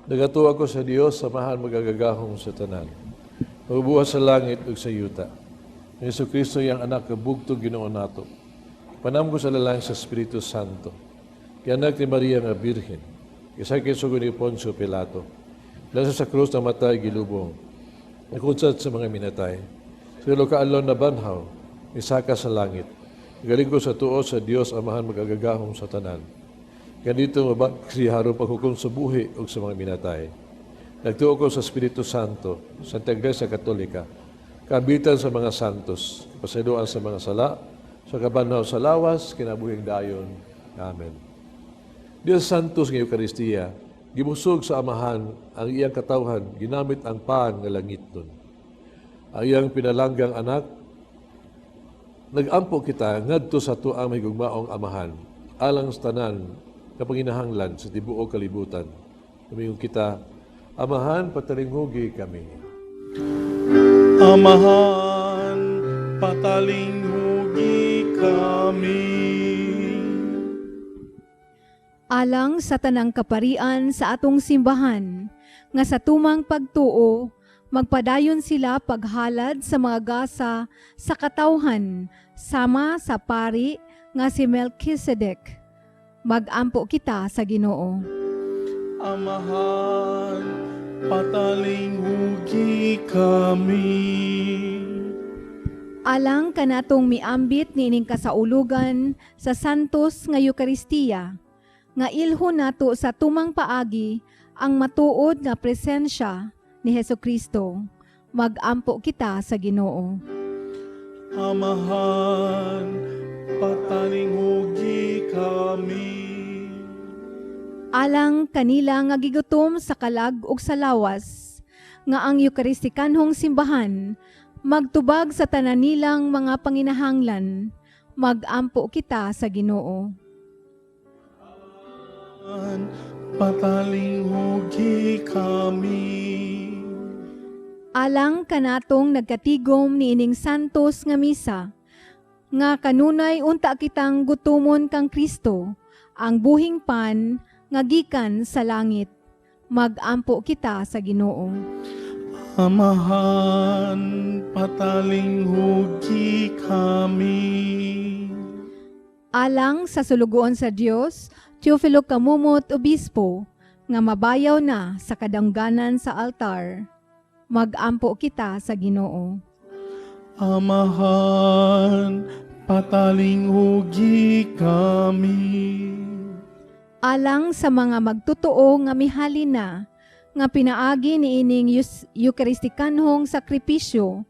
S4: Nagatuwa ko sa Dios, samahan magagagahong sa tanan. Magbuhat sa langit ug sa yuta. Ni Yesu Kristo yang anak kabugtong Ginoo nato. Panam ko sa lalang sa Espiritu Santo. Kaya anak ni Maria nga Birhen. Kisakit sa ni Poncio Pilato. Lasa sa krus na matay gilubong. Nakunsat sa mga minatay. Sa lokaalon na banhaw, isaka sa langit. Galing ko sa tuo sa Dios amahan magagagahong sa tanan. Ganito mabagsiharo paghukom sa buhi o sa mga minatay. Nagtuo ko sa Espiritu Santo, Santa Iglesia Katolika, kabitan sa mga santos, pasaduan sa mga sala, sa kabanaw sa lawas, kinabuhing dayon. Amen. Dios Santos ng Eucharistia, gimusog sa amahan ang iyang katawhan, ginamit ang paan ng langit nun. Ang iyang pinalanggang anak, nag-ampo kita ngadto sa tuang may gugmaong amahan, alang sa tanan, kapanginahanglan sa tibuok kalibutan. Kumiyong kita, amahan, patalinghugi kami.
S3: Amahan, patalinghugi kami.
S2: Alang sa tanang kaparian sa atong simbahan, nga sa tumang pagtuo, magpadayon sila paghalad sa mga gasa sa katawhan, sama sa pari nga si Melchizedek. Mag-ampo kita sa Ginoo.
S3: Amahan, patalinghugi kami.
S2: Alang kanatong miambit niining kasaulugan sa santos nga Eucharistia, nga ilho nato sa tumang paagi ang matuod nga presensya ni Hesukristo. Mag-ampo kita sa Ginoo.
S3: Amahan, pataling hugi kami.
S2: Alang kanila nga gigutom sa kalag ug sa lawas, nga ang Eukaristikanhong simbahan, magtubag sa tanan nilang mga panginahanglan, magampo kita sa Ginoo.
S3: Pataling hugi kami.
S2: Alang kanatong nagkatigom ni ining santos nga misa, nga kanunay unta kitang gutumon kang Kristo, ang buhing pan nga gikan sa langit. Magampo kita sa Ginoo.
S3: Amahan, pataling hugi kami.
S2: Alang sa sulugoon sa Dios, Teofilo Kamumot Obispo, nga mabayaw na sa kadangganan sa altar. Magampo kita sa Ginoo.
S3: Amahan, pataling hugi kami.
S2: Alang sa mga magtotoo nga mihalin na, nga pinaagi ni ining Eukaristikanhong sakripisyo,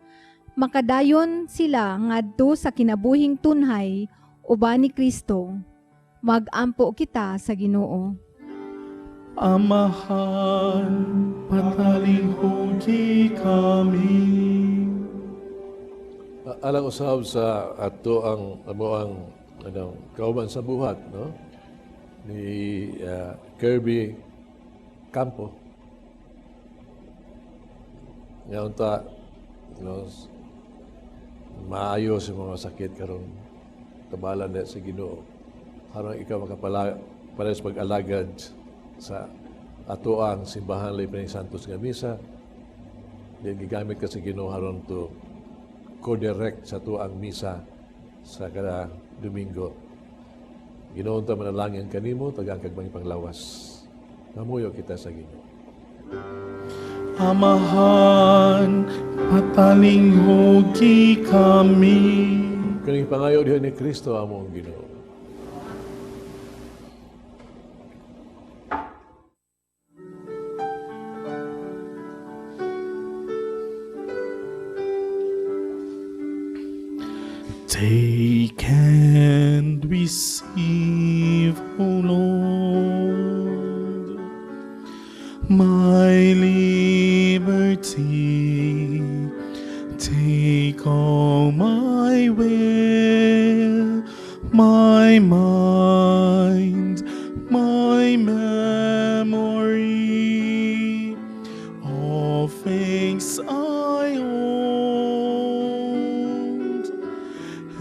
S2: makadayon sila ngadto sa kinabuhing tunhay uban ni Kristo. Magampo kita sa Ginoo.
S3: Amahan, pataling hugi kami.
S4: Alang usab sa ato ang kauban sa buhat, no? Ni Kirby Campo. Nga unta, maayo sa mga sakit karon tabalan na sa Ginoo. Harang ikaw makapares pag-alagad sa ato ang simbahan Libre ni Santos nga misa. Then gigamit ka sa Ginoo haron to co-direct sa ato ang misa sa kada Domingo. Ginoo ta manalangin kanimo tagang kag mga panglawas. Namuyo kita sa Ginoo.
S3: Amahan, pataling hugi kami.
S4: Kaning pangayo diha ni Kristo among Ginoo.
S3: Take and receive, O Lord, my liberty. Take all my will, my mind, my memory, all things I hold,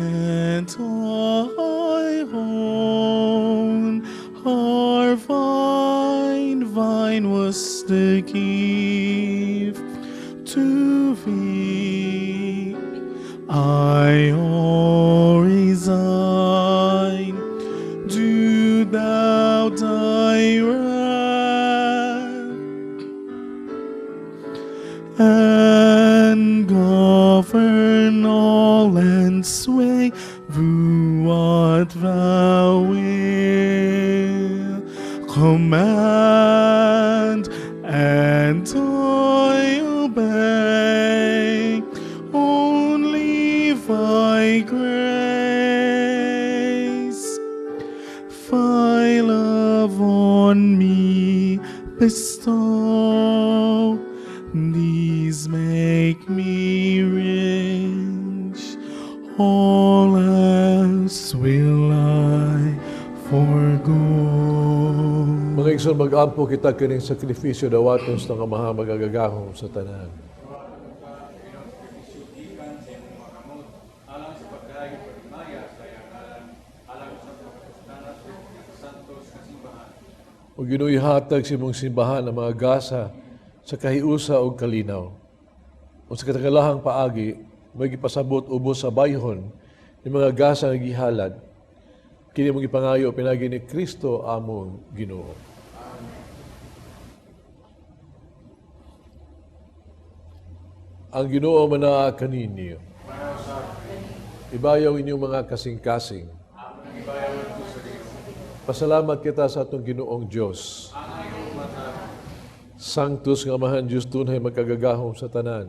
S3: and I own are thine. Thine was the gift to thee. I all resign. Do thou direct and govern all and sway through what thou wilt command, and I obey only thy grace. Thy love on me bestow, these make me rich, all else will I forgo.
S4: Mga igsoon, mag-ampo kita kining sakrifisyo dawaton sa nga maha magagagahom sa tanan. O Ginoo ihatag sa imong simbahan ang mga gasa sa kahiusa o kalinaw. O sa katagalahang paagi, may gipasabot ubos sa bayhon ni mga gasa nga gihalad. Kini mong ipangayo pinagi ni Kristo among Ginoo. Ang Ginoo manaa kaninyo. Ibayaw inyong mga kasing-kasing. Pasalamat kita sa atong Ginoong Diyos. Sanctus nga Amahan Diyos tunay magkagagahom sa tanan.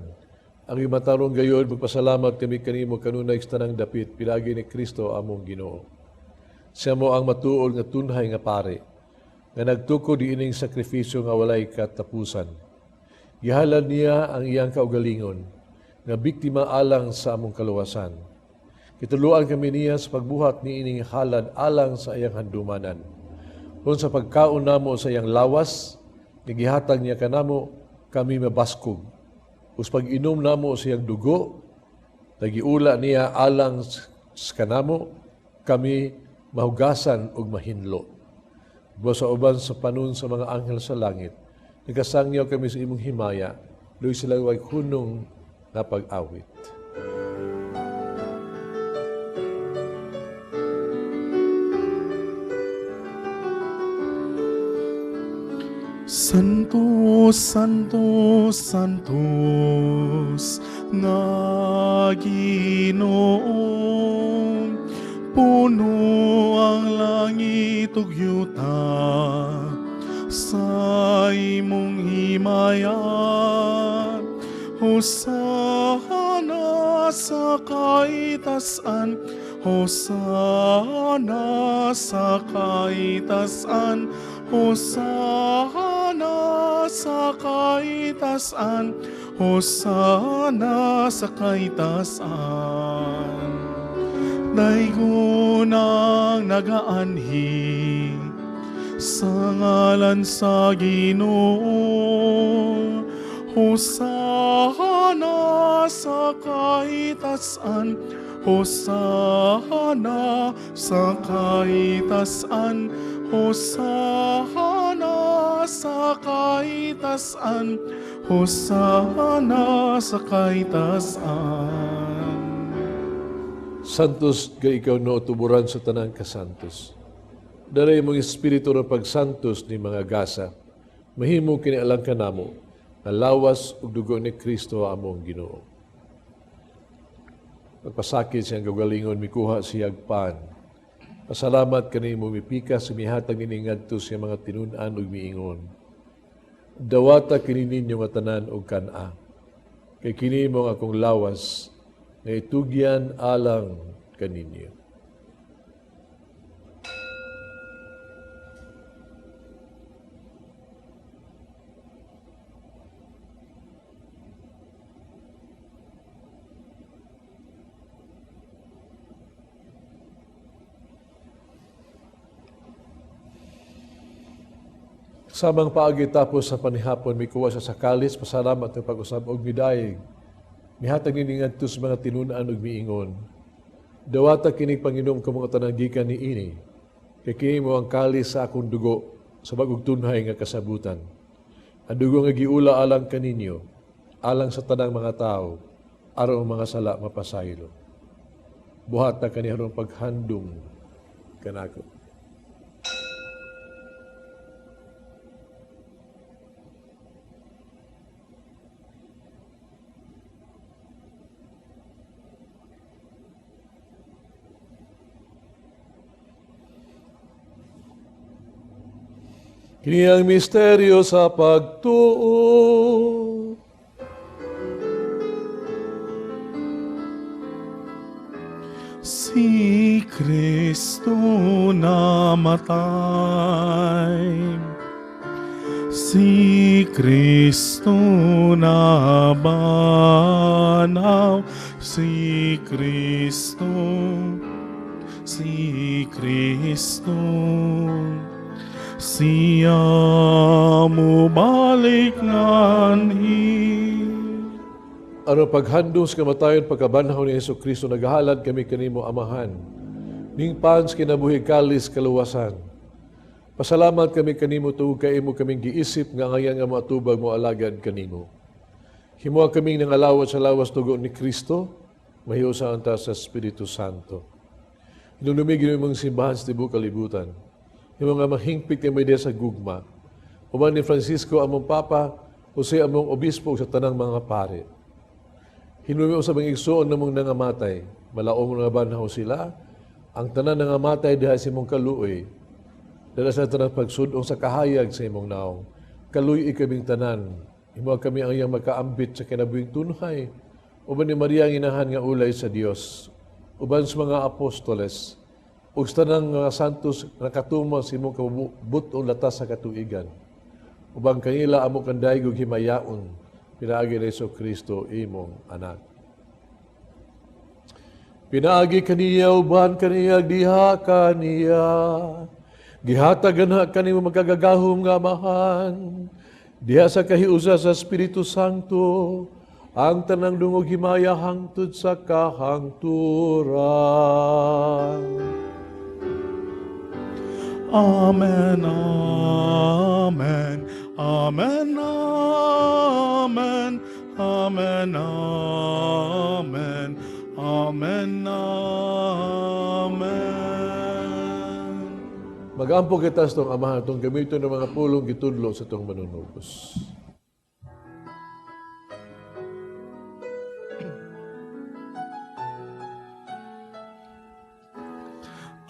S4: Ang imatarong gayon, magpasalamat kami kanimo kanunay sa tanang dapit, pilagi ni Kristo among Ginoo. Siya mo ang matuol nga tunhay nga pare, nga nagtukod ining sakripisyo nga walay katapusan. Gihalad niya ang iyang kaugalingon, nga biktima alang sa among kaluwasan. Kituluan kami niya sa pagbuhat ni ining halad alang sa iyang handumanan. Kung sa pagkaon namo sa iyang lawas, nagihatag niya kanamo, kami mabaskog. Us pag-inom namo sa iyang dugo, nagiula niya alang sa kanamo, kami mahugasan og mahinlo. Buwa sa uban sa panon sa mga anghel sa langit, nagkasangyaw kami sa imong himaya, luy sila way hunong na pag-awit.
S3: Santos, Santos, Santos, nga Ginoo, puno ang langit ug yuta sa imong himaya. Hosana sa kaitasan, Hosana sa kaitasan, Hosana sa kaitasan, Hosana sa kaitasan. Daygon ang nagaanhi sa ngalan sa Ginoo. Hosana sa kaitasan, Hosana sa kaitasan, Hosana sa kaitasan, Hosana sa kaitasan.
S4: Santos ga ikaw no tuburan sa tanang kasantos. Dalay mong espiritu ng pagsantos ni mga gasa, mahimo kinialang ka namo, na lawas ug dugo ni Kristo among Ginoo. Pagpasakit siyang gagalingon, mikuha siyag pan. Pasalamat kanimo mipika sa mihatag ni ngadto siya mga tinunan ug miingon. Dawata kini ninyo nga tanan og kana. Kay kini mo akong lawas nga itugyan alang kaninyo. Samang paagi tapos sa panihapon, may kuha sa kalis, pasalamat ng pag-usab og midayeg. Mihatag ni ngadto sa mga tinunan ug miingon. Dawata kini Panginoong kamong tanang gikan ni ini. Kay kini mo ang kalis sa akong dugo sa bagong tunhay nga kasabutan. Ang dugo nga giula alang kaninyo, alang sa tanang mga tao, aron ang mga sala mapasaylo. Buhat na kaniharong paghandong kanako. Kini ang misteryo sa pagtuo.
S3: Si Kristo namatay, si Kristo nabanaw, si Kristo, si Kristo. Siya mo balik nganhi.
S4: Ano paghandong sa kamatayon pagkabanhaw ni Hesus Kristo, naghalad kami kanimo amahan. Ning pans kinabuhi kalis kaluwasan. Pasalamat kami kanimo tuog kay imo kaming giisip nga ngayon nga matubag mo alagad kanimo. Himo kaming nangalawat sa lawas tugo ni Kristo, mahiusahan ta sa Espiritu Santo. Hinunumigin mo mong simbahan sa tibok kalibutan. Yung mga mahingpit kay may sa gugma. Uman ni Francisco among Papa, Jose among Obispo sa tanang mga pare. Hinumi sa mga igsoon na mong nangamatay, malaong mga banhaw sila, ang tanan nangamatay diha sa imong kaluoy, dala sa tanang pagsudong sa kahayag sa imong naong, kaluoy ikaming tanan, imo kami ang iyang makaambit sa kinabuhing tunhay, uban ni Maria ang inahan nga ulay sa Dios, uban sa mga apostoles, ug sa tanang mga santos nakatumo sa imong kabutong latas sa katuigan. Ubang kanila amo kanday ug himayaon pinaagi ni Kristo imong anak. Pinaagi kaniya uban kaniya diha kaniya. Gihatagan na kanimo magkagagahom nga amahan. Diha sa kahiusa sa Espiritu Santo, ang tanang dungog himaya hangtod sa kahangturan.
S3: Amen, amen, amen, amen, amen, amen, amen, amen.
S4: Mag-ampo kita sa itong amahan, itong gamiton ng mga pulong gitudlo sa itong manunubos.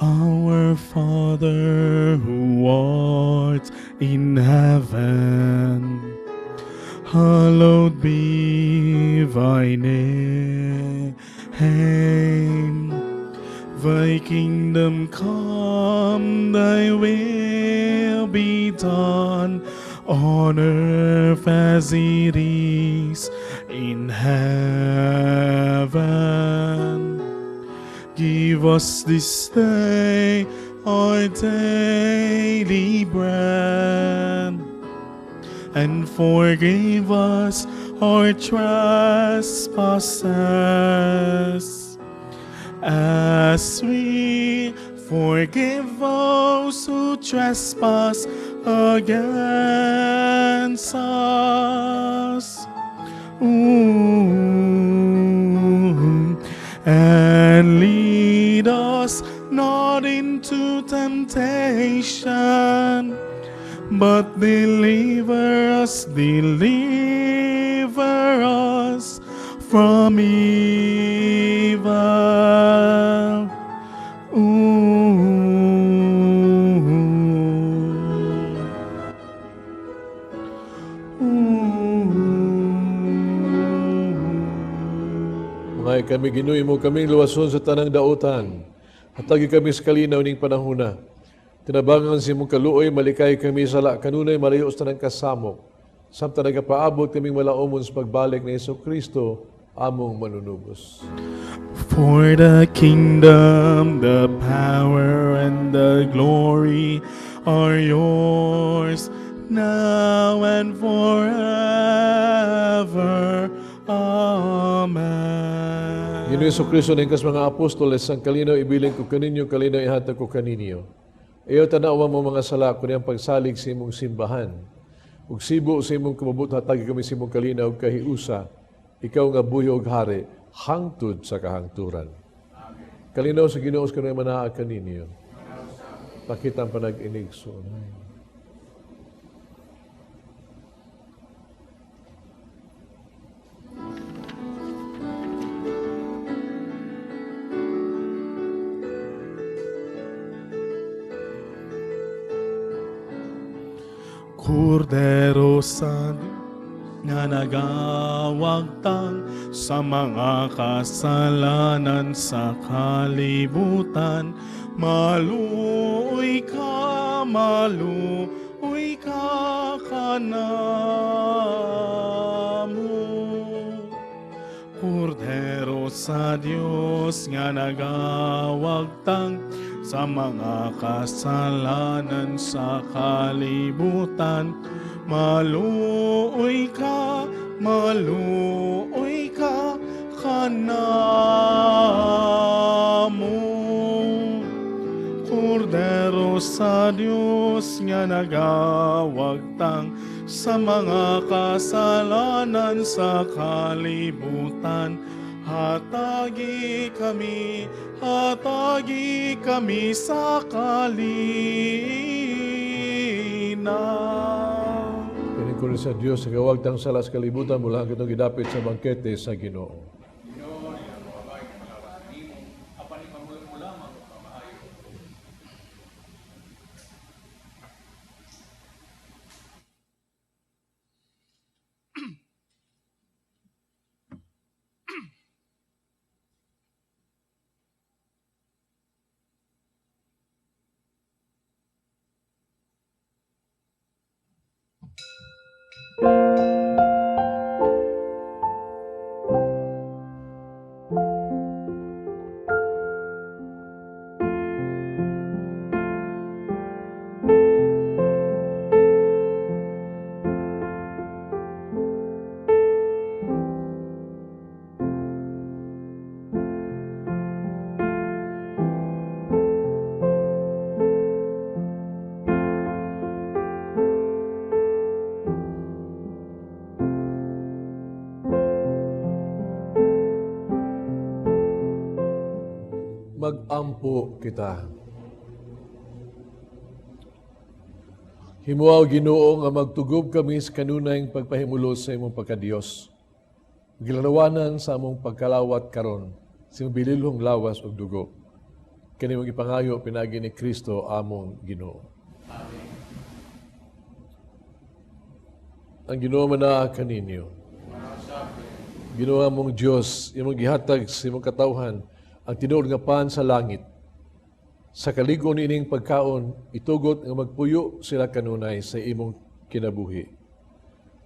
S3: Our Father who art in heaven, hallowed be thy name. Thy kingdom come, thy will be done on earth as it is in heaven. Give us this day our daily bread, and forgive us our trespasses, as we forgive those who trespass against us. And lead us not into temptation, but deliver us from evil.
S4: Mga kami ginuy mo kaming luwason sa tanang dautan. Hatagi kami sa kalinaw ning panahuna. Tinabangan si mong kaluoy, malikay kami sa kanunay malayo sa tanang kasamok. Samtang nagapaabot kaming malaumon sa pagbalik ni Kristo, among manunubos.
S3: For the kingdom, the power, and the glory are yours, now and forever. Amen.
S4: Ginoong Jesucristo ning kas mga apostoles, ang kalinaw ibilin ko kaninyo, kalinaw ihatag ko kaninyo. Iyo tanawa mo mga sala ko niyang pagsalig sa imong simbahan. Ug sibo sa imong kamabut hatagi kami sa imong kalinaw kahiusa. Ikaw nga buyo ug hari, hangtod sa kahangturan. Kalinaw sa Ginoo sa kanang manaa kaninyo. Pakitang panag-inig sunay.
S3: Kordero sa nga nagawagtang sa mga kasalanan sa kalibutan, maluoy ka kanamo. Kordero sa Diyos nga nagawagtang sa mga kasalanan sa kalibutan, maluoy ka kanamo. Kordero sa Diyos nga nagawagtang sa mga kasalanan sa kalibutan, hatagi kami sa kalinaw.
S4: Kining ko sa Dios sa gawagtang salas kalibutan mula kitong gidapit sa bangkete sa Ginoo. Mag-ampo kita. Himuaw Ginoo nga magtugob kami sa kanunayng pagpahimulos sa imong pagkadiyos. Gilanawanan sa among pagkalawat karon sa imong bililhong lawas ug dugo. Kani mong ipangayo pinagi ni Kristo among Ginoo. Amen. Ang Ginoo manaa kaninyo. Ginoo among Dios, imong gihatag sa imong katawhan ang tinuod nga pan sa langit. Sa kaligon ining pagkaon, itugot nga magpuyo sila kanunay sa imong kinabuhi.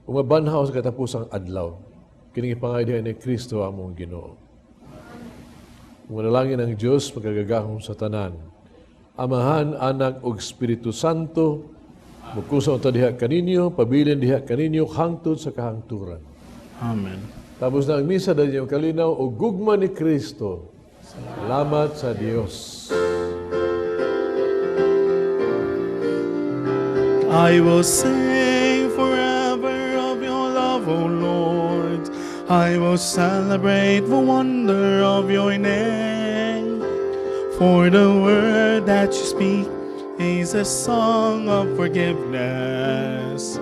S4: Umabanhaw sa katapusang adlaw, kining ipangaydihan ni Kristo among Ginoo. Manalangin ang Diyos magagagahom sa tanan. Amahan, Anak ug Espiritu Santo, mukusa unta diha kaninyo, pabilin diha kaninyo hangtod sa kahangturan.
S3: Amen.
S4: Tapos na ang misa dahil yung kalinaw o gugma ni Kristo. Salamat sa Diyos.
S3: I will sing forever of your love, O Lord. I will celebrate the wonder of your name. For the word that you speak is a song of forgiveness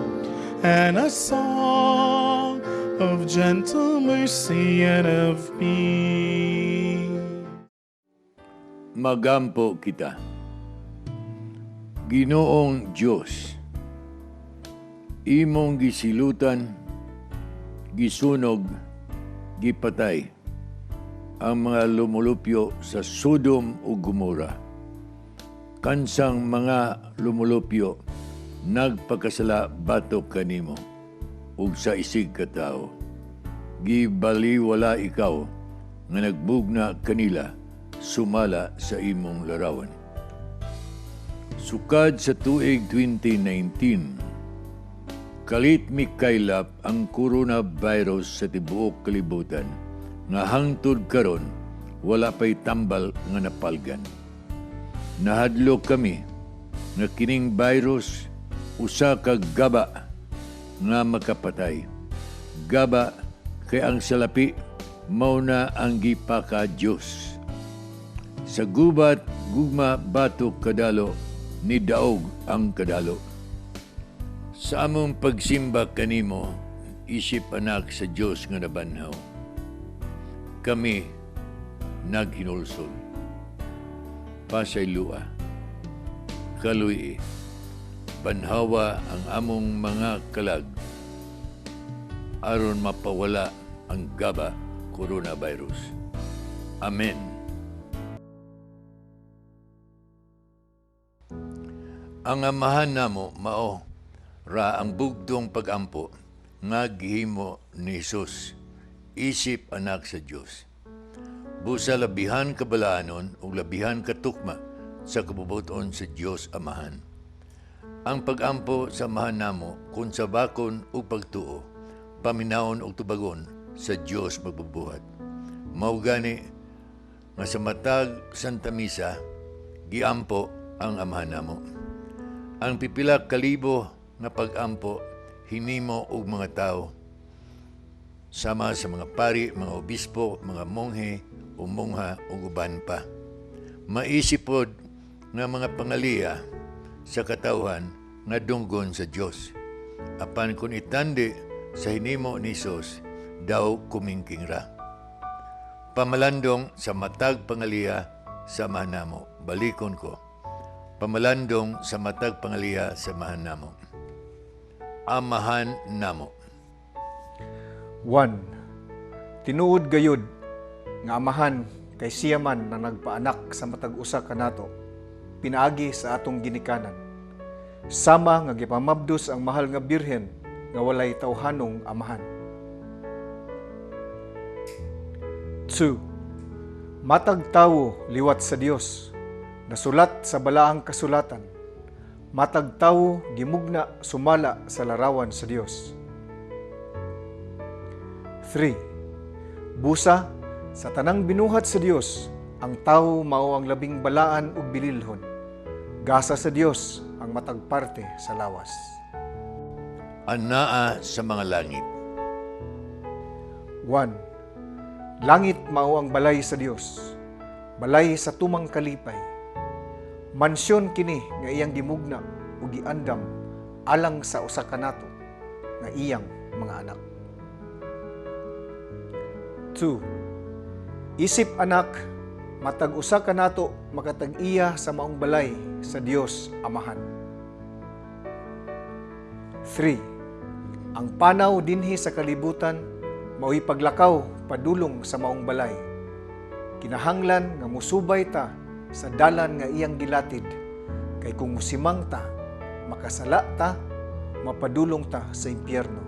S3: and a song of gentle mercy and of peace.
S7: Magampo kita. Ginoong Diyos, imong gisilutan, gisunog, gipatay ang mga lumulupyo sa Sodom ug Gomora. Kansang mga lumulupyo nagpakasala batok kanimo ug sa isig ka tao. Gibaliwala ikaw nga nagbugna kanila sumala sa imong larawan. Sukad sa tuig 2019, kalit mikaylap ang coronavirus sa tibuok kalibutan nga hangtod karon wala pay tambal nga napalgan. Nahadlok kami nga kining virus usa ka gaba nga makapatay. Gaba kay ang salapi mao na ang gipaka Dios. Sa gubat, gugma, batok, kadalo, ni daog ang kadalo. Sa among pagsimba kanimo, isip anak sa Diyos nga nabanhaw. Kami naghinulsol. Pasay lua. Kaluy, banhawa ang among mga kalag aron mapawala ang gaba coronavirus. Amen. Ang amahan namo mao ra ang bugdong pagampo nga gihimo ni Hesus, isip anak sa Dios. Busa labihan kabalaanon ug labihan katukma sa kabubuton sa Dios Amahan. Ang pagampo sa amahan namo kun sa bakon ug pagtuo, paminawon ug tubagon sa Dios magbubuhat. Mao gani nga sa matag Santa Misa giampo ang amahan namo. Ang pipila kalibo nga pagampo hinimo og mga tao sama sa mga pari, mga obispo, mga monghe o mongha ug uban pa. Maisipod nga mga pangaliya sa katawhan nga dunggon sa Dios. Apan kun itandi sa hinimo ni Hesus, daw kumingking ra. Pamalandong sa matag pangaliya sa mahanamo. Balikon ko. Pamalandong sa matag pangaliya sa mahan namo. Amahan namo.
S8: 1. Tinuod gayud nga amahan kay siya man na nagpaanak sa matag usa kanato, pinaagi sa atong ginikanan. Sama nga gipamabdos ang mahal nga birhen nga walay tawhanong amahan. 2. Matag tawo liwat sa Dios, nasulat sa balaang kasulatan. Matag tawo gimugna sumala sa larawan sa Dios. 3. Busa sa tanang binuhat sa Dios, ang tawo mao ang labing balaan ug bililhon. Gasa sa Dios ang matag parte sa lawas.
S7: Anaa sa mga langit.
S8: 1. Langit mao ang balay sa Dios, balay sa tumang kalipay. Mansyon kini nga iyang gimugna ug giandam alang sa usa ka nato nga iyang mga anak. 2. Isip anak, matag usa ka nato makatag-iya sa maong balay sa Dios Amahan. 3. Ang panaw dinhi sa kalibutan mao'y paglakaw padulong sa maong balay. Kinahanglan nga musubay ta sa dalan nga iyang gilatid, kay kung musimang ta, makasala ta, mapadulong ta sa impyerno.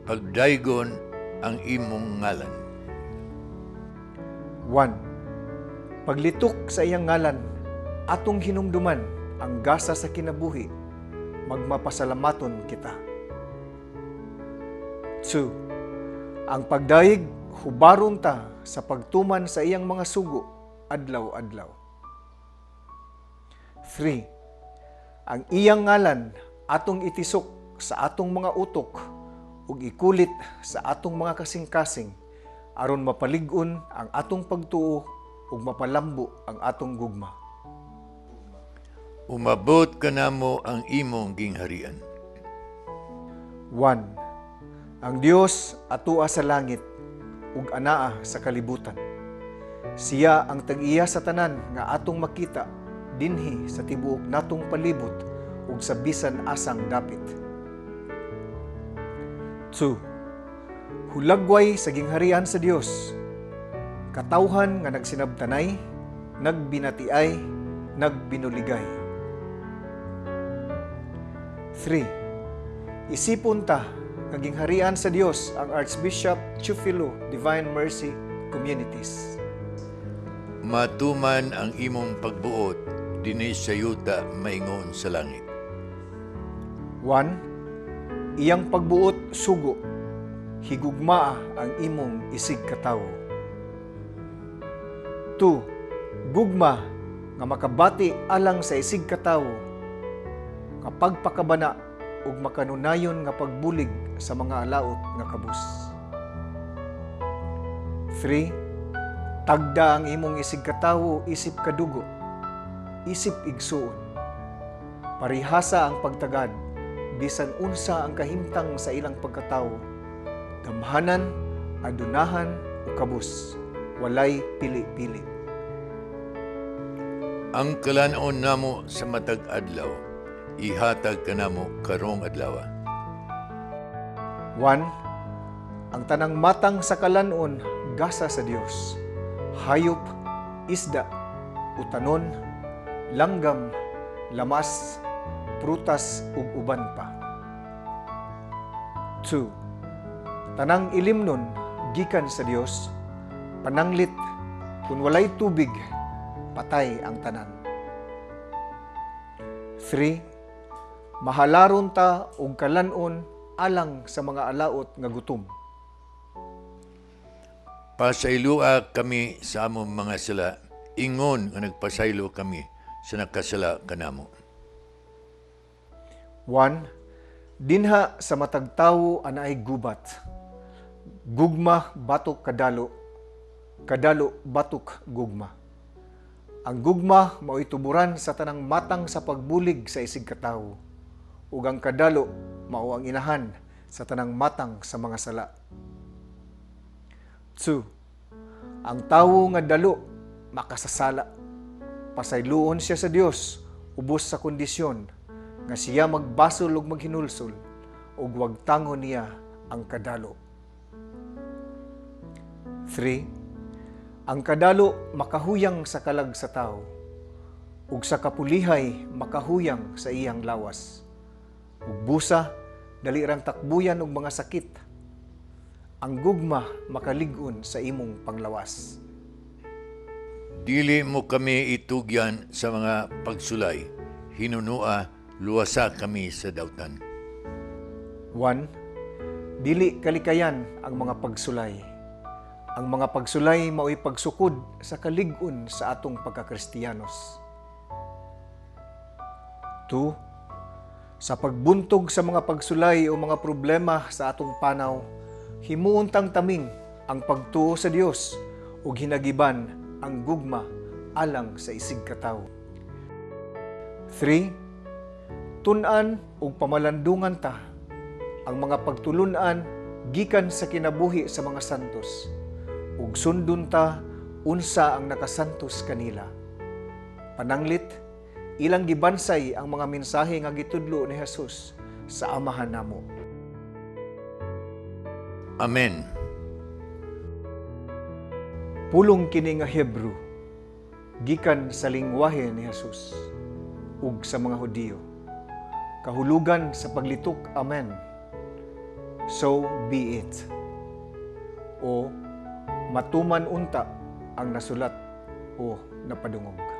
S7: Pagdaygon ang imong ngalan.
S8: 1. Paglitok sa iyang ngalan, atong hinumduman ang gasa sa kinabuhi, magmapasalamaton kita. 2. Ang pagdaig, hubaron ta sa pagtuman sa iyang mga sugo, adlaw-adlaw. 3. Ang iyang ngalan, atong itisok sa atong mga utok, ug ikulit sa atong mga kasing-kasing, aron mapalig-on ang atong pagtuo ug mapalambo ang atong gugma.
S7: Umabot ka namo ang imong gingharian.
S8: 1. Ang Dios atua sa langit ug anaa sa kalibutan. Siya ang tag-iya sa tanan nga atong makita dinhi sa tibuok natong palibot ug sa bisan asang dapit. 2. Hulagway sa gingharian sa Dios. Katawhan nga nagsinabtanay, nagbinatiay, nagbinuligay. 3. Isipon ta nga gingharian sa Dios ang Archbishop Chufilo Divine Mercy Communities.
S7: Matuman ang imong pagbuot dinhi sa yuta maingon sa langit.
S8: 1. Iyang pagbuot sugo, higugmaa ang imong isig katawo. 2. Gugma nga makabati alang sa isig katawo, kapag pakabana ug makanunayon nga pagbulig sa mga alaot nga kabus. 3. Tagda ang imong isig katawo isip kadugo, isip igsuon. Parihasa ang pagtagad, bisan unsa ang kahimtang sa ilang pagkatawo. Gamhanan, adunahan o kabus, walay pili-pili.
S7: Ang kalanon namo sa matag adlaw, ihatag ka namo karong adlaw.
S8: 1. Ang tanang matang sa kalanon, gasa sa Dios. Hayop, isda, utanon, langgam, lamas, prutas ug uban pa. 2. Tanang ilimnon, gikan sa Dios. Pananglit, kung walay tubig, patay ang tanan. 3. Mahalaron ta og kalanon alang sa mga alaot nga gutom.
S7: Pasaylua kami sa among mga sala, ingon nga nagpasaylo kami sa nakasala kanamo.
S8: 1. Dinha sa matag tawo anaay gubat. Gugma batok kadalo, kadalo batok gugma. Ang gugma mao'y tuburan sa tanang matang sa pagbulig sa isig katawo, ug ang kadalo mao ang inahan sa tanang matang sa mga sala. 2. Ang tawo nga dalo makasasala. Pasayloon siya sa Dios ubos sa kondisyon nga siya magbasol ug maghinulsol ug wag tangon niya ang kadalo. 3. Ang kadalo makahuyang sa kalag sa tao ug sa kapulihay makahuyang sa iyang lawas. ug busa dali rang takbuyan og mga sakit. Ang gugma makalig-on sa imong panglawas.
S7: Dili mo kami itugyan sa mga pagsulay. Hinunua, luwasa kami sa dautan.
S8: 1. Dili kalikayan ang mga pagsulay. Ang mga pagsulay mao'y pagsukod sa kalig-on sa atong pagkakristiyanos. 2. Sa pagbuntog sa mga pagsulay o mga problema sa atong panaw, himuuntang taming ang pagtuo sa Dios ug hinagiban ang gugma alang sa isig katawo. 3. Tun-an ug pamalandungan ta ang mga pagtulun-an gikan sa kinabuhi sa mga santos ug sundon ta unsa ang nakasantos kanila. Pananglit, ilang gibansay ang mga mensahe nga gitudlo ni Jesus sa amahan namo.
S7: Amen.
S8: Pulong kini nga Hebrew gikan sa lingwahe ni Jesus ug sa mga Hudiyo. Kahulugan sa paglitok, Amen. So be it. O matuman unta ang nasulat o napadungog.